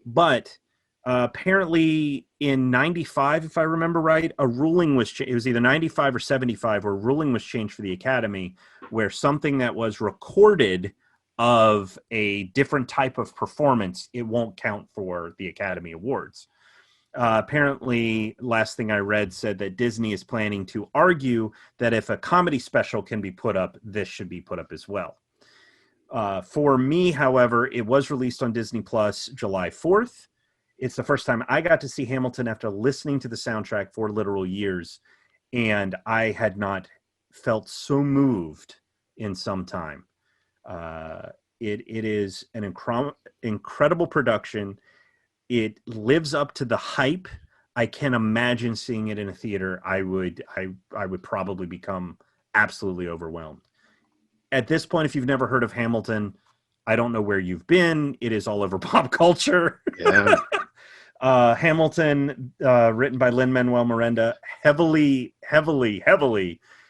But apparently in 95, if I remember right, a ruling was it was either 95 or 75 where a ruling was changed for the Academy where something that was recorded of a different type of performance, it won't count for the Academy Awards. Apparently, last thing I read said that Disney is planning to argue that if a comedy special can be put up, this should be put up as well. For me, however, it was released on Disney Plus July 4th. It's the first time I got to see Hamilton after listening to the soundtrack for literal years, and I had not felt so moved in some time. It is an incredible production. It lives up to the hype. I can imagine seeing it in a theater. I would probably become absolutely overwhelmed. At this point, if you've never heard of Hamilton, I don't know where you've been. It is all over pop culture.
Yeah.
Hamilton, written by Lin-Manuel Miranda, heavily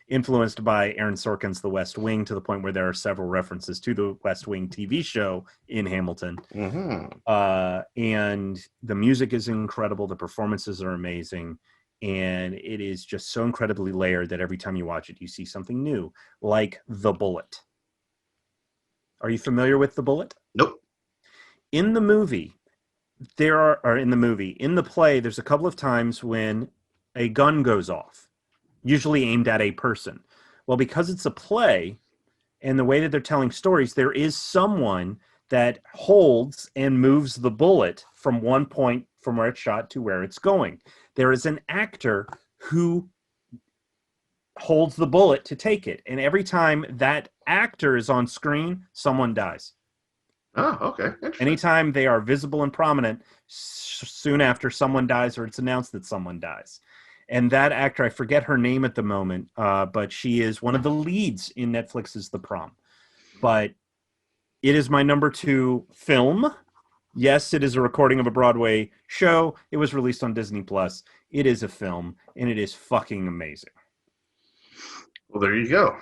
influenced by Aaron Sorkin's The West Wing, to the point where there are several references to the West Wing TV show in Hamilton. Mm-hmm. And the music is incredible. The performances are amazing. And it is just so incredibly layered that every time you watch it, you see something new, like The Bullet. Are you familiar with The Bullet?
Nope.
In the movie, in the play, there's a couple of times when a gun goes off, usually aimed at a person. Well, because it's a play and the way that they're telling stories, there is someone that holds and moves the bullet from one point from where it's shot to where it's going. There is an actor who holds the bullet to take it. And every time that actor is on screen, someone dies.
Oh, okay.
Anytime they are visible and prominent, soon after someone dies or it's announced that someone dies. And that actor, I forget her name at the moment, but she is one of the leads in Netflix's The Prom. But it is my number 2 film. Yes, it is a recording of a Broadway show. It was released on Disney Plus. It is a film, and it is fucking amazing.
Well, there you go.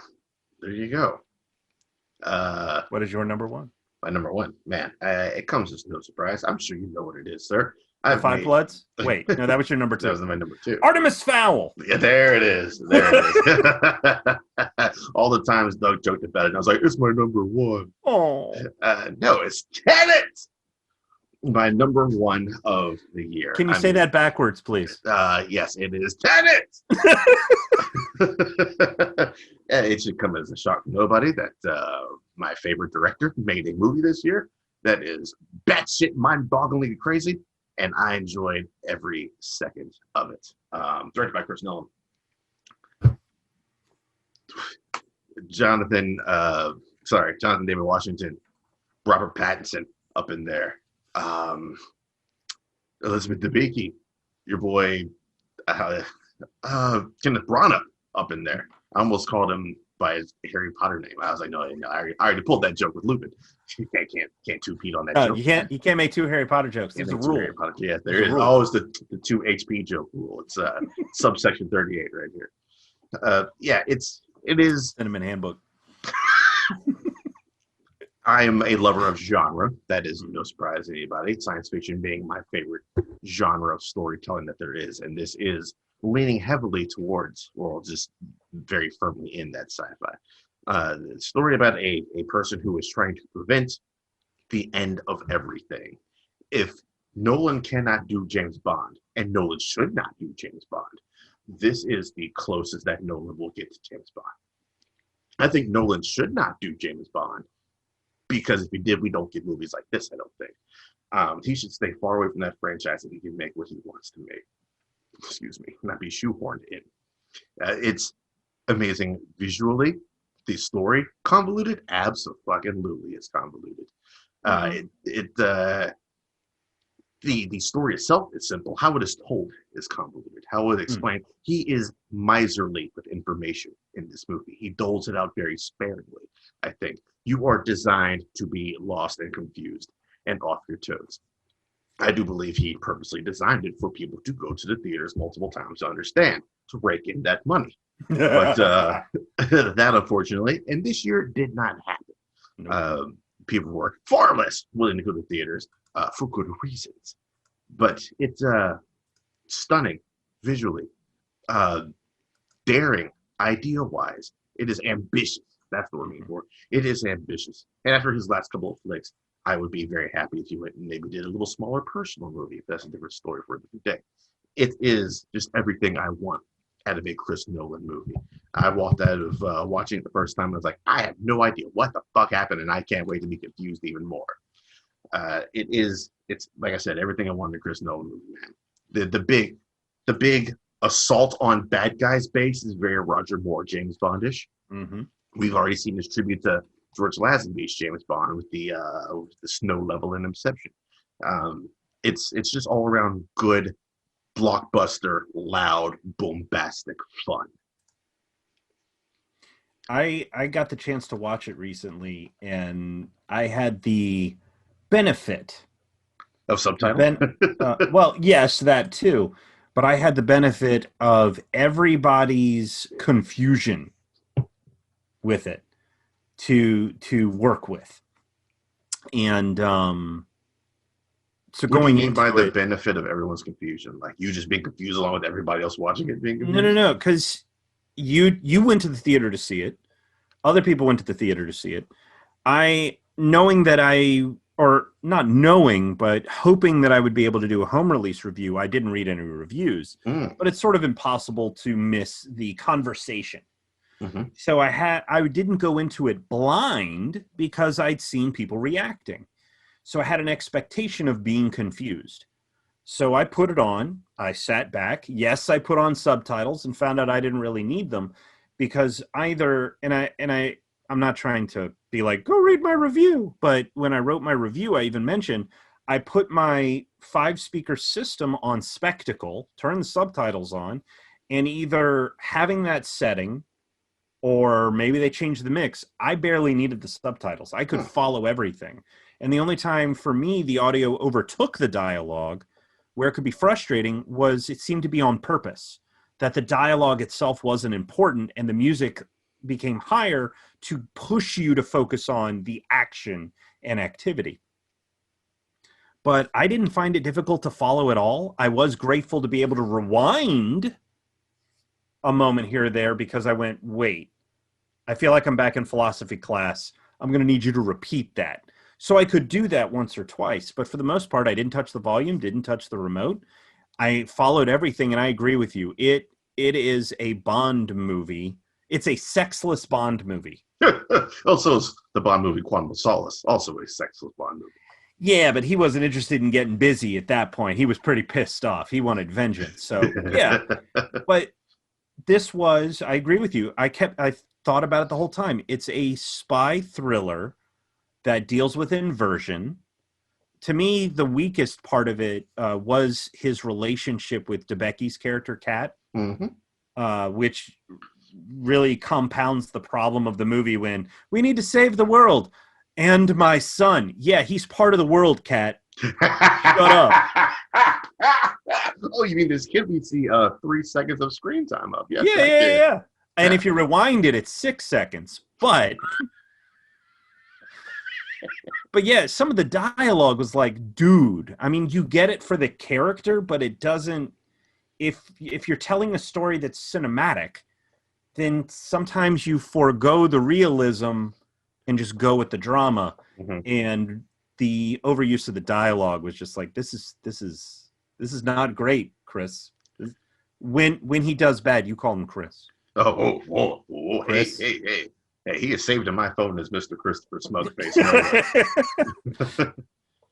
There you go.
What is your number one?
My number one, man. It comes as no surprise. I'm sure you know what it is, sir.
The Five Bloods? Wait, no, that was your number two.
That was my number two.
Artemis Fowl.
Yeah, there it is. There it is. All the times Doug joked about it, and I was like, "It's my number one."
Oh,
no, it's Tenet. My number one of the year.
Can you say that backwards, please?
Yes, it is Tenet. It should come as a shock to nobody that my favorite director made a movie this year that is batshit mind-bogglingly crazy, and I enjoyed every second of it. Directed by Chris Nolan. Jonathan David Washington, Robert Pattinson up in there. Elizabeth Debicki, your boy Kenneth Branagh up in there. I almost called him by his Harry Potter name. I was like, no, I already pulled that joke with Lupin. Can't two-peat on that joke.
You can't make two Harry Potter jokes. There's a rule.
Harry Potter. Yeah, there is always the two HP joke rule. It's subsection 38 right here. Yeah, it is
Cinnamon Handbook.
I am a lover of genre. That is no surprise to anybody. Science fiction being my favorite genre of storytelling that there is. And this is leaning heavily towards, or just very firmly in that sci-fi. The story about a person who is trying to prevent the end of everything. If Nolan cannot do James Bond, and Nolan should not do James Bond, this is the closest that Nolan will get to James Bond. I think Nolan should not do James Bond, because if he did, we don't get movies like this, I don't think. He should stay far away from that franchise if he can make what he wants to make. Excuse me, not be shoehorned in. It's amazing visually. The story, convoluted? Absolutely, it's convoluted. The story itself is simple. How it is told is convoluted. How it is explained. He is miserly with information in this movie. He doles it out very sparingly, I think. You are designed to be lost and confused and off your toes. I do believe he purposely designed it for people to go to the theaters multiple times to understand, to rake in that money. But that, unfortunately, and this year did not happen. Nope. People were far less willing to go to theaters for good reasons. But it's stunning visually, daring, idea-wise. It is ambitious. That's the word I'm looking for. It is ambitious. And after his last couple of flicks, I would be very happy if he went and maybe did a little smaller personal movie, if that's a different story for a different day. It is just everything I want out of a Chris Nolan movie. I walked out of watching it the first time and I was like, I have no idea what the fuck happened, and I can't wait to be confused even more. It's like I said, everything I wanted in a Chris Nolan movie, man. The big assault on bad guys base is very Roger Moore, James Bondish. Mm-hmm. We've already seen this tribute to George Lazenby's James Bond with the snow level in Inception. It's just all around good, blockbuster, loud, bombastic fun.
I got the chance to watch it recently, and I had the benefit
of subtitles.
Well, yes, that too, but I had the benefit of everybody's confusion with it to work with, and so
what going in by the benefit of everyone's confusion, like you just being confused along with everybody else watching it being confused?
No, because you went to the theater to see it, other people went to the theater to see it. Not knowing, but hoping that I would be able to do a home release review. I didn't read any reviews, but it's sort of impossible to miss the conversation. Mm-hmm. So I didn't go into it blind because I'd seen people reacting. So I had an expectation of being confused. So I put it on. I sat back. Yes, I put on subtitles and found out I didn't really need them because I'm not trying to be like, go read my review. But when I wrote my review, I even mentioned I put my 5-speaker system on Spectacle, turned the subtitles on, and either having that setting or maybe they changed the mix, I barely needed the subtitles. I could follow everything. And the only time for me the audio overtook the dialogue, where it could be frustrating, was it seemed to be on purpose, that the dialogue itself wasn't important and the music became higher to push you to focus on the action and activity. But I didn't find it difficult to follow at all. I was grateful to be able to rewind a moment here or there because I went, wait, I feel like I'm back in philosophy class. I'm going to need you to repeat that. So I could do that once or twice. But for the most part, I didn't touch the volume, didn't touch the remote. I followed everything, and I agree with you. It is a Bond movie. It's a sexless Bond movie.
Also, the Bond movie Quantum of Solace, also a sexless Bond movie.
Yeah, but he wasn't interested in getting busy at that point. He was pretty pissed off. He wanted vengeance. So, yeah. But this was, I agree with you. I thought about it the whole time. It's a spy thriller that deals with inversion. To me, the weakest part of it was his relationship with DeBecky's character, Kat, which really compounds the problem of the movie when we need to save the world. And my son. Yeah, he's part of the world, Kat. Shut up.
Oh, you mean this kid we see 3 seconds of screen time of? Yes,
yeah. And if you rewind it, it's 6 seconds. But yeah, some of the dialogue was like, dude, I mean, you get it for the character, but it doesn't. If you're telling a story that's cinematic, then sometimes you forego the realism and just go with the drama. And the overuse of the dialogue was just like, this is not great, Chris. When he does bad, you call him Chris.
Oh, Chris. Hey, he is saved in my phone as Mr. Christopher Smugface.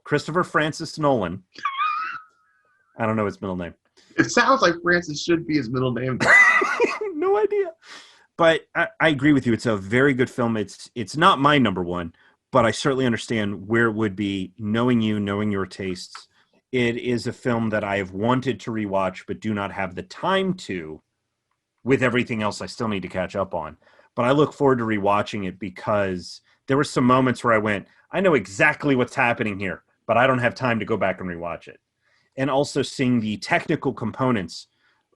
Christopher Francis Nolan. I don't know his middle name.
It sounds like Francis should be his middle name.
No idea. But I agree with you. It's a very good film. It's not my number one, but I certainly understand where it would be, knowing you, knowing your tastes. It is a film that I have wanted to rewatch, but do not have the time to, with everything else I still need to catch up on. But I look forward to rewatching it because there were some moments where I went, I know exactly what's happening here, but I don't have time to go back and rewatch it. And also seeing the technical components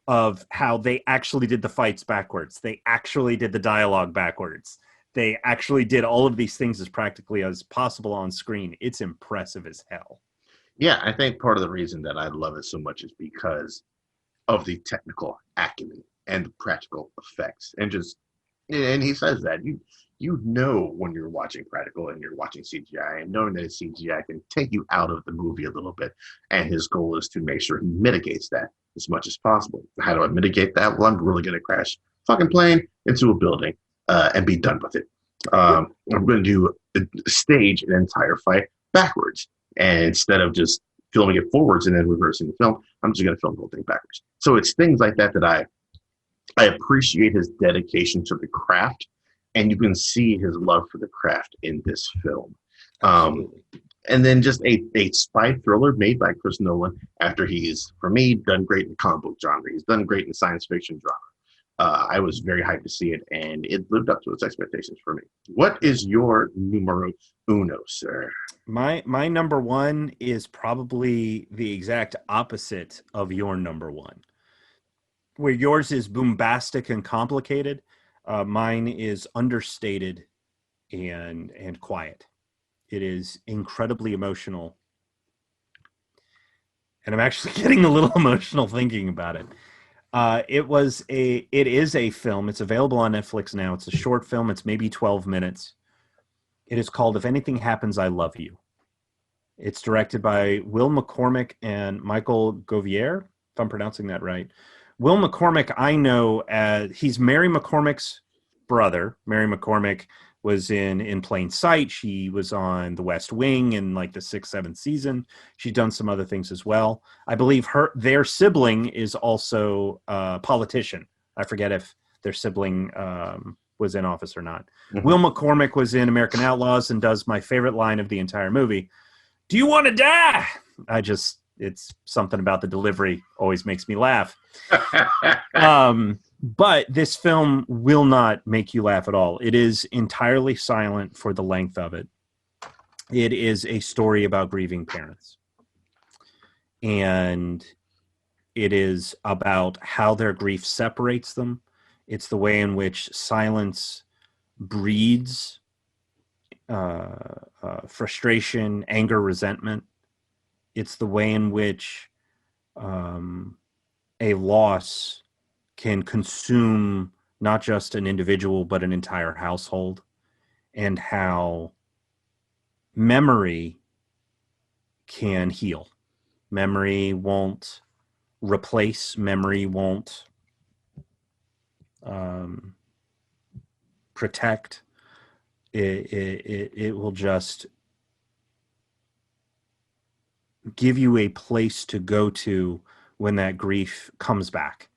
of how they actually did the fights backwards. They actually did the dialogue backwards. They actually did all of these things as practically as possible on screen. It's impressive as hell.
Yeah, I think part of the reason that I love it so much is because of the technical acumen and the practical effects. And he says that you know when you're watching practical and you're watching CGI, and knowing that CGI can take you out of the movie a little bit. And his goal is to make sure he mitigates that as much as possible. How do I mitigate that? Well, I'm really going to crash a fucking plane into a building and be done with it. I'm going to stage an entire fight backwards. And instead of just filming it forwards and then reversing the film, I'm just going to film the whole thing backwards. So it's things like that that I appreciate his dedication to the craft, and you can see his love for the craft in this film. And then just a spy thriller made by Chris Nolan after he's, for me, done great in the comic book genre. He's done great in science fiction genre. I was very hyped to see it, and it lived up to its expectations for me. What is your numero uno, sir?
My number one is probably the exact opposite of your number one. Where yours is bombastic and complicated, mine is understated and quiet. It is incredibly emotional. And I'm actually getting a little emotional thinking about it. It is a film. It's available on Netflix now. It's a short film. It's maybe 12 minutes. It is called If Anything Happens, I Love You. It's directed by Will McCormick and Michael Govier, if I'm pronouncing that right. Will McCormick, I know as he's Mary McCormick's brother. Mary McCormick was in Plain Sight. She was on The West Wing in like the 6th, 7th season. She's done some other things as well. I believe their sibling is also a politician. I forget if their sibling was in office or not. Mm-hmm. Will McCormick was in American Outlaws and does my favorite line of the entire movie. Do you want to die? It's something about the delivery always makes me laugh. But this film will not make you laugh at all. It is entirely silent for the length of it. It is a story about grieving parents. And it is about how their grief separates them It's the way in which silence breeds frustration, anger, resentment. It's the way in which a loss can consume not just an individual, but an entire household, and how memory can heal. Memory won't replace, memory won't protect. It will just give you a place to go to when that grief comes back,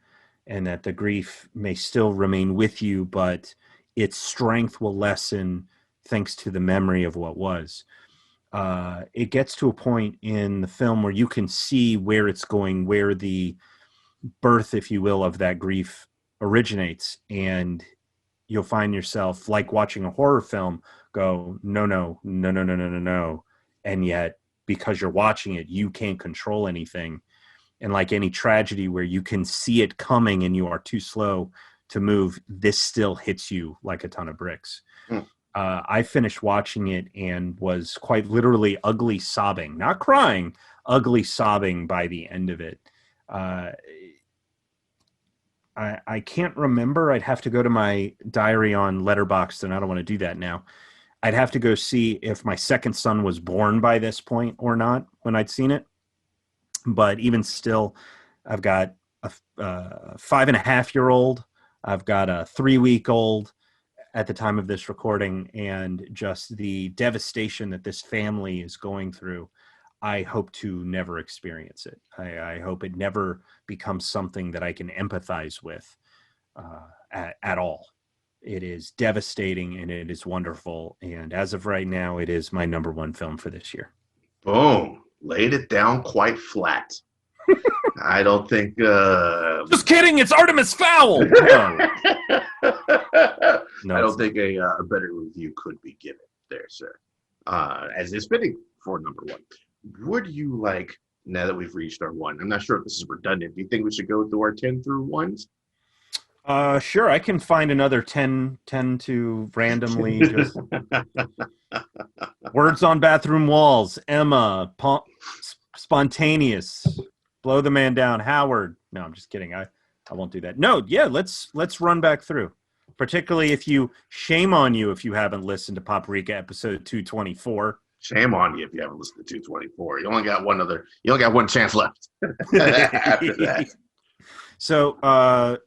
and that the grief may still remain with you, but its strength will lessen thanks to the memory of what was. It gets to a point in the film where you can see where it's going, where the birth, if you will, of that grief originates, and you'll find yourself, like watching a horror film, go, no, no, no, no, no, no, no, no. And yet, because you're watching it, you can't control anything. And like any tragedy where you can see it coming and you are too slow to move, this still hits you like a ton of bricks. I finished watching it and was quite literally ugly sobbing, not crying, ugly sobbing by the end of it. I can't remember. I'd have to go to my diary on Letterboxd, and I don't want to do that now. I'd have to go see if my second son was born by this point or not when I'd seen it. But even still, I've got a 5.5-year-old. I've got a 3-week-old at the time of this recording, and just the devastation that this family is going through. I hope to never experience it. I hope it never becomes something that I can empathize with at all. It is devastating and it is wonderful. And as of right now, it is my number one film for this year.
Boom. Laid it down quite flat. I don't think...
Just kidding. It's Artemis Fowl. No.
I don't think a better review could be given there, sir. As is fitting for number one. Would you like, now that we've reached our one, I'm not sure if this is redundant, do you think we should go through our 10 through 1s?
Sure, I can find another 10 to randomly just words on bathroom walls. Emma, spontaneous, blow the man down. Howard. No, I'm just kidding. I won't do that. No, yeah, let's run back through. Particularly if you, shame on you if you haven't listened to Paprika episode 224.
Shame on you if you haven't listened to 224. You only got one chance left after that.
So,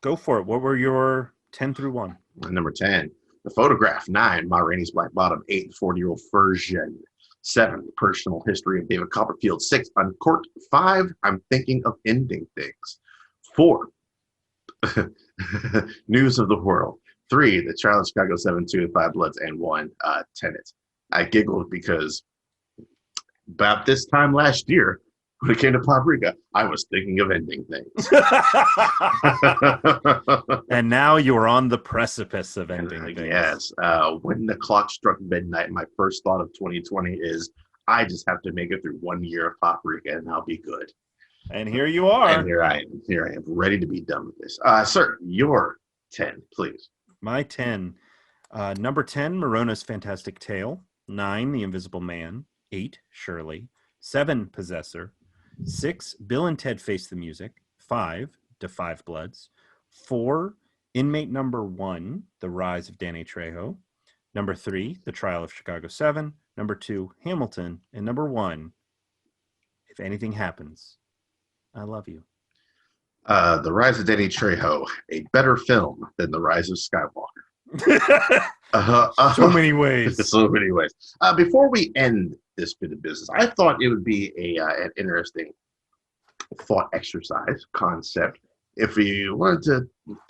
go for it. What were your 10 through 1?
Number 10, The Photograph. 9, Ma Rainey's Black Bottom. 8, The 40-Year-Old Version. 7, The Personal History of David Copperfield. 6, Uncorked. 5, I'm Thinking of Ending Things. 4, News of the World. 3, The Trial of Chicago 7, 2, 5 Bloods, and 1, Tenet. I giggled because about this time last year, when it came to Paprika, I was thinking of ending things.
And now you're on the precipice of ending things.
Yes. When the clock struck midnight, my first thought of 2020 is, I just have to make it through 1 year of Paprika and I'll be good.
And here you are.
And here I am, ready to be done with this. Sir, your 10, please.
My 10. Number 10, Morona's Fantastic Tale. 9, The Invisible Man. 8, Shirley. 7, Possessor. 6, Bill and Ted Face the Music. 5, To Five Bloods. 4, Inmate Number 1, The Rise of Danny Trejo. Number 3, The Trial of Chicago 7. Number 2, Hamilton. And number 1, If Anything Happens, I Love You.
The Rise of Danny Trejo, a better film than The Rise of Skywalker.
So many ways.
So many ways. Before we end this bit of business, I thought it would be an interesting thought exercise concept if we wanted to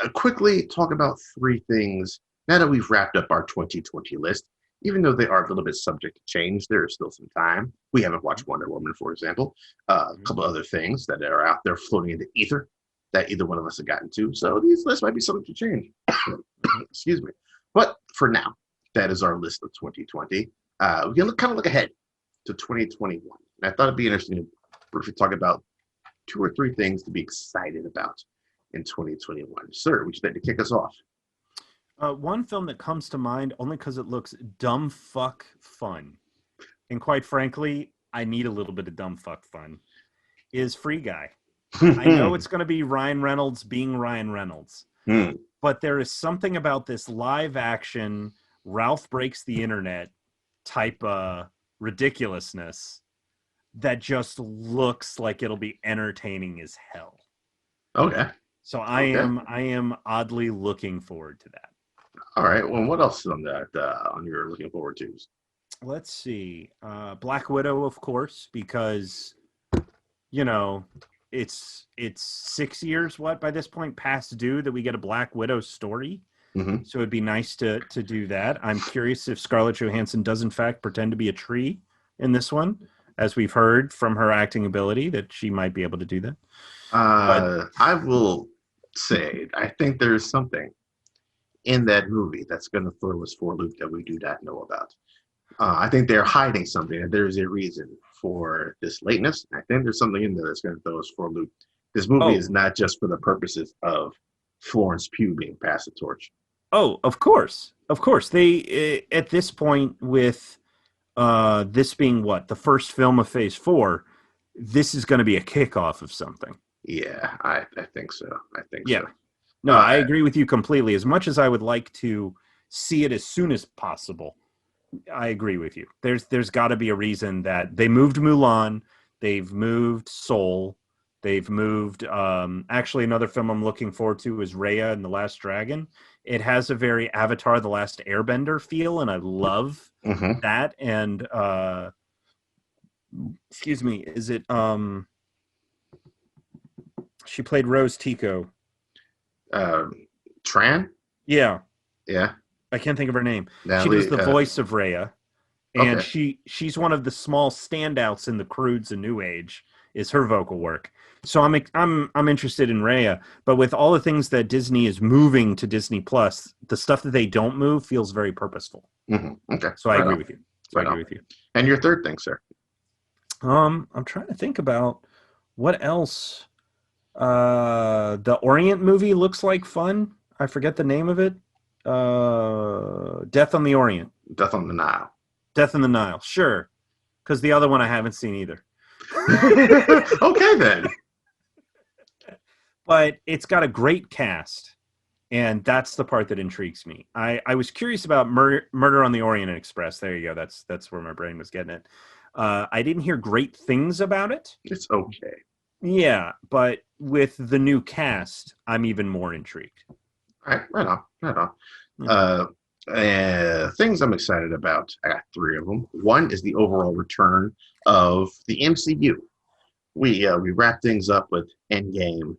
quickly talk about 3 things now that we've wrapped up our 2020 list. Even though they are a little bit subject to change, there is still some time. We haven't watched Wonder Woman, for example. A couple other things that are out there floating in the ether that either one of us have gotten to. So these lists might be subject to change. Excuse me. But for now, that is our list of 2020. We can kind of look ahead to 2021. And I thought it'd be interesting to briefly talk about 2 or 3 things to be excited about in 2021? Sir, would you like to kick us off?
One film that comes to mind only because it looks dumb fuck fun, and quite frankly, I need a little bit of dumb fuck fun, is Free Guy. I know it's going to be Ryan Reynolds being Ryan Reynolds, but there is something about this live action Ralph breaks the internet type ridiculousness that just looks like it'll be entertaining as hell.
Okay.
So I am oddly looking forward to that.
All right. Well, what else is on that on your looking forward to?
Let's see. Black Widow, of course, because it's 6 years by this point past due that we get a Black Widow story.
Mm-hmm.
So it'd be nice to do that. I'm curious if Scarlett Johansson does in fact pretend to be a tree in this one, as we've heard from her acting ability that she might be able to do that.
I will say I think there's something in that movie that's going to throw us for a loop that we do not know about. I think they're hiding something, and there's a reason for this lateness. I think there's something in there that's going to throw us for a loop. This movie is not just for the purposes of Florence Pugh being passed the torch.
Oh, of course. They at this point with this being the first film of Phase 4, this is going to be a kickoff of something.
Yeah, I think so.
So. No, I agree with you completely. As much as I would like to see it as soon as possible, I agree with you. There's got to be a reason that they moved Mulan, they've moved Soul, they've moved. Actually, another film I'm looking forward to is Raya and the Last Dragon. It has a very Avatar: The Last Airbender feel, and I love that. And excuse me, is it? She played Rose Tico.
Tran?
Yeah.
Yeah.
I can't think of her name.
Natalie,
she does the voice of Raya. And she's one of the small standouts in the Croods and New Age is her vocal work. So I'm interested in Raya, but with all the things that Disney is moving to Disney Plus, the stuff that they don't move feels very purposeful.
Mm-hmm. Okay.
So I agree with you.
And your third thing, sir?
I'm trying to think about what else. The Orient movie looks like fun. I forget the name of it. Death on the Orient.
Death on the Nile.
Death in the Nile, sure. Because the other one I haven't seen either.
Okay, then.
But it's got a great cast, and that's the part that intrigues me. I was curious about Murder on the Orient Express. There you go. That's where my brain was getting it. I didn't hear great things about it.
It's okay.
Yeah, but with the new cast, I'm even more intrigued.
All right, right on. Things I'm excited about. I got 3 of them. One is the overall return of the MCU. We wrap things up with Endgame.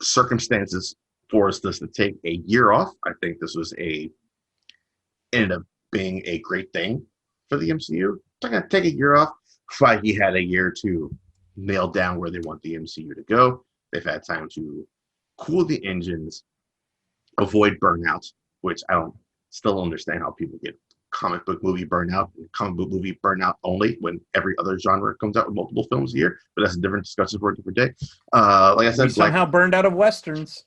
Circumstances forced us to take a year off. I think this was ended up being a great thing for the MCU. They're gonna take a year off. Feige had a year to nail down where they want the MCU to go. They've had time to cool the engines, avoid burnout, which I don't still understand how people get comic book movie burnout only when every other genre comes out with multiple films a year. But that's a different discussion for a different day. Like I said,
we somehow burned out of Westerns.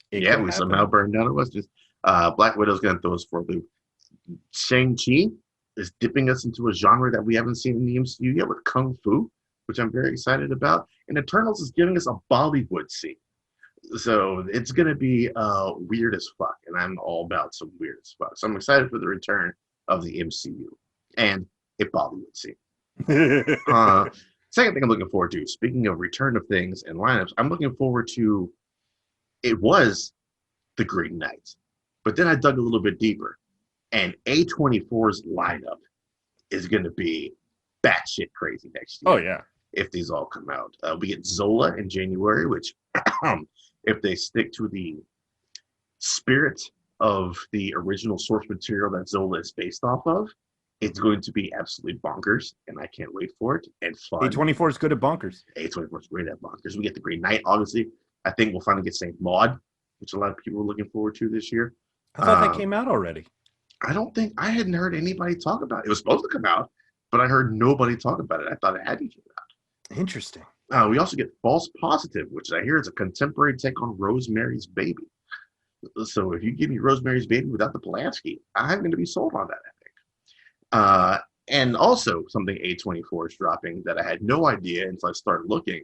Somehow burned out of Westerns. Black Widow's going to throw us for a loop. Shang-Chi is dipping us into a genre that we haven't seen in the MCU yet with Kung Fu, which I'm very excited about. And Eternals is giving us a Bollywood scene. So it's going to be weird as fuck. And I'm all about some weird as fuck. So I'm excited for the return of the MCU and a Bollywood scene. Second thing I'm looking forward to, speaking of return of things and lineups, I'm looking forward to, it was The Green Knight. But then I dug a little bit deeper. And A24's lineup is going to be batshit crazy next year.
Oh, yeah.
If these all come out. We get Zola in January, which if they stick to the spirit of the original source material that Zola is based off of, it's going to be absolutely bonkers, and I can't wait for it, and fun.
A24 is good at bonkers.
A24 is great at bonkers. We get The Green Knight, obviously. I think we'll finally get Saint Maud, which a lot of people are looking forward to this year.
I thought that came out already.
I hadn't heard anybody talk about it. It was supposed to come out, but I heard nobody talk about it. I thought it hadn't come out.
Interesting.
We also get False Positive, which I hear is a contemporary take on Rosemary's Baby. So if you give me Rosemary's Baby without the Polanski, I'm going to be sold on that, I think. And also something A24 is dropping that I had no idea until I started looking.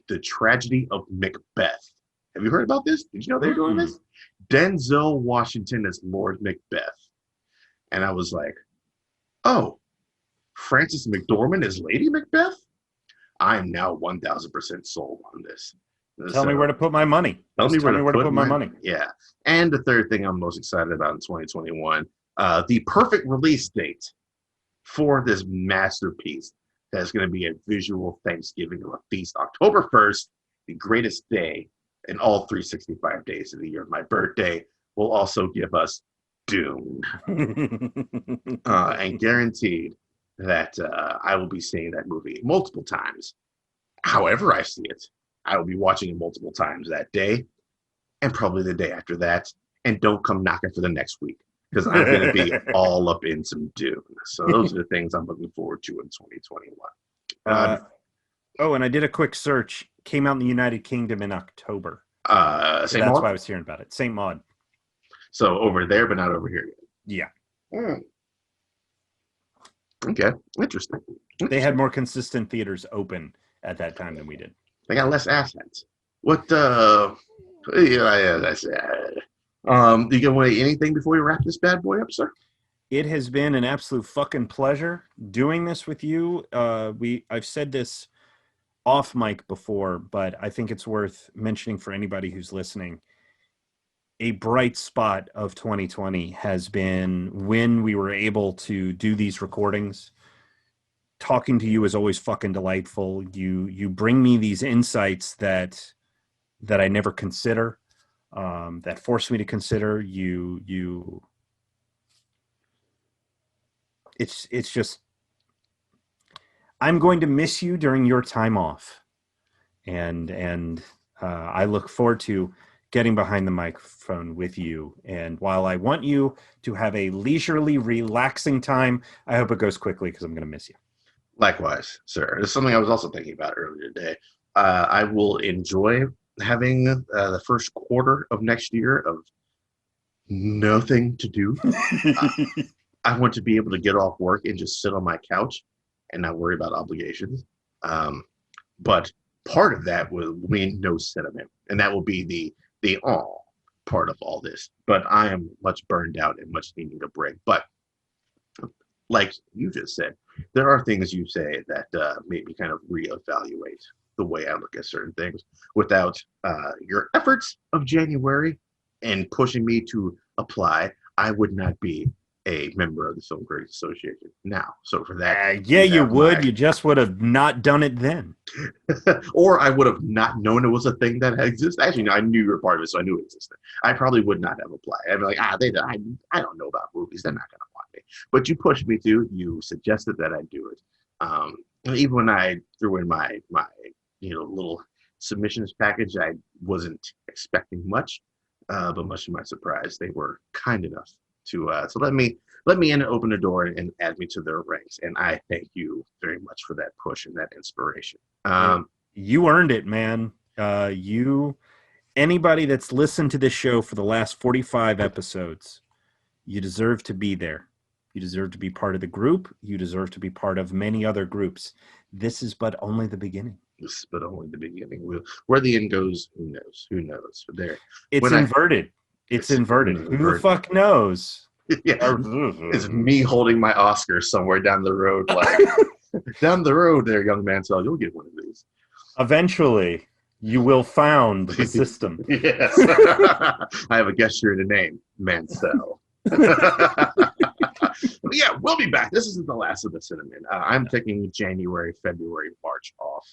The Tragedy of Macbeth. Have you heard about this? Did you know they were doing this? Denzel Washington as Lord Macbeth. And I was like, oh, Frances McDormand as Lady Macbeth? I'm now 1,000% sold on this.
Tell me where to put my money.
Tell me where to put my money. Yeah. And the third thing I'm most excited about in 2021, the perfect release date for this masterpiece that's going to be a visual Thanksgiving of a feast. October 1st, the greatest day in all 365 days of the year. My birthday will also give us Dune. And guaranteed that I will be seeing that movie multiple times. However I see it, I will be watching it multiple times that day and probably the day after that. And don't come knocking for the next week because I'm going to be all up in some Dune. So those are the things I'm looking forward to in 2021.
And I did a quick search. Came out in the United Kingdom in October.
So
that's why I was hearing about it. St. Maud.
So over there, but not over here
yet.
Yeah. Okay. Interesting.
They had more consistent theaters open at that time than we did.
They got less assets. What? You can wait anything before we wrap this bad boy up, sir?
It has been an absolute fucking pleasure doing this with you. I've said this off mic before, but I think it's worth mentioning for anybody who's listening. A bright spot of 2020 has been when we were able to do these recordings. Talking to you is always fucking delightful. You bring me these insights that I never consider, that force me to consider. It's just, I'm going to miss you during your time off, and I look forward to getting behind the microphone with you. And while I want you to have a leisurely, relaxing time, I hope it goes quickly because I'm going to miss you.
Likewise, sir. It's something I was also thinking about earlier today. I will enjoy having the first quarter of next year of nothing to do. I want to be able to get off work and just sit on my couch and not worry about obligations. But part of that will mean no sentiment, and that will be the all part of all this. But I am much burned out and much needing a break. But like you just said, there are things you say that make me kind of reevaluate the way I look at certain things. Without your efforts of January and pushing me to apply, I would not be a member of the Film Critics Association now. So for that,
you would. You just would have not done it then.
Or I would have not known it was a thing that existed. Actually, no, I knew you were part of it, so I knew it existed. I probably would not have applied. I'd be like, I don't know about movies. They're not going to want me. But you pushed me to. You suggested that I do it. Even when I threw in my little submissions package, I wasn't expecting much, but much to my surprise, they were kind enough to let me in and open the door and add me to their ranks. And I thank you very much for that push and that inspiration.
You earned it, man. Anybody that's listened to this show for the last 45 episodes, you deserve to be there. You deserve to be part of the group. You deserve to be part of many other groups. This is but only the beginning.
This is but only the beginning. Where the end goes, who knows? Who knows? But there,
it's inverted. It's inverted. Who the fuck knows?
Yeah, it's me holding my Oscar somewhere down the road, like down the road there, young Mansell. You'll get one of these.
Eventually, you will found the system.
Yes. I have a guest here to name, Mansell. Yeah, we'll be back. This isn't the last of the cinnamon. I'm taking January, February, March off.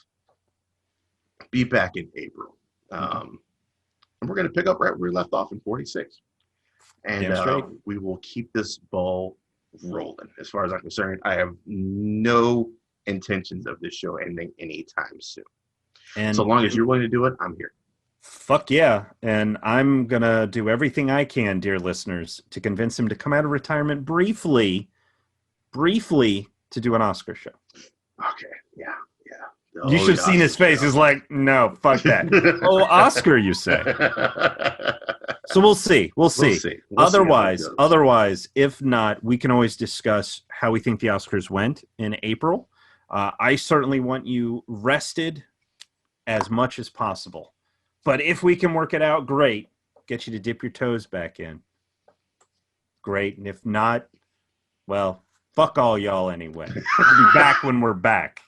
Be back in April. And we're going to pick up right where we left off in 46. And we will keep this ball rolling. As far as I'm concerned, I have no intentions of this show ending anytime soon. And so long as you're willing to do it, I'm here.
Fuck yeah. And I'm going to do everything I can, dear listeners, to convince him to come out of retirement briefly to do an Oscar show.
Okay. Yeah.
You should have seen his face. He's like, no, fuck that. Oh, Oscar, you say? So we'll see. We'll see. Otherwise, if not, we can always discuss how we think the Oscars went in April. I certainly want you rested as much as possible. But if we can work it out, great. Get you to dip your toes back in. Great. And if not, well, fuck all y'all anyway. We'll be back when we're back.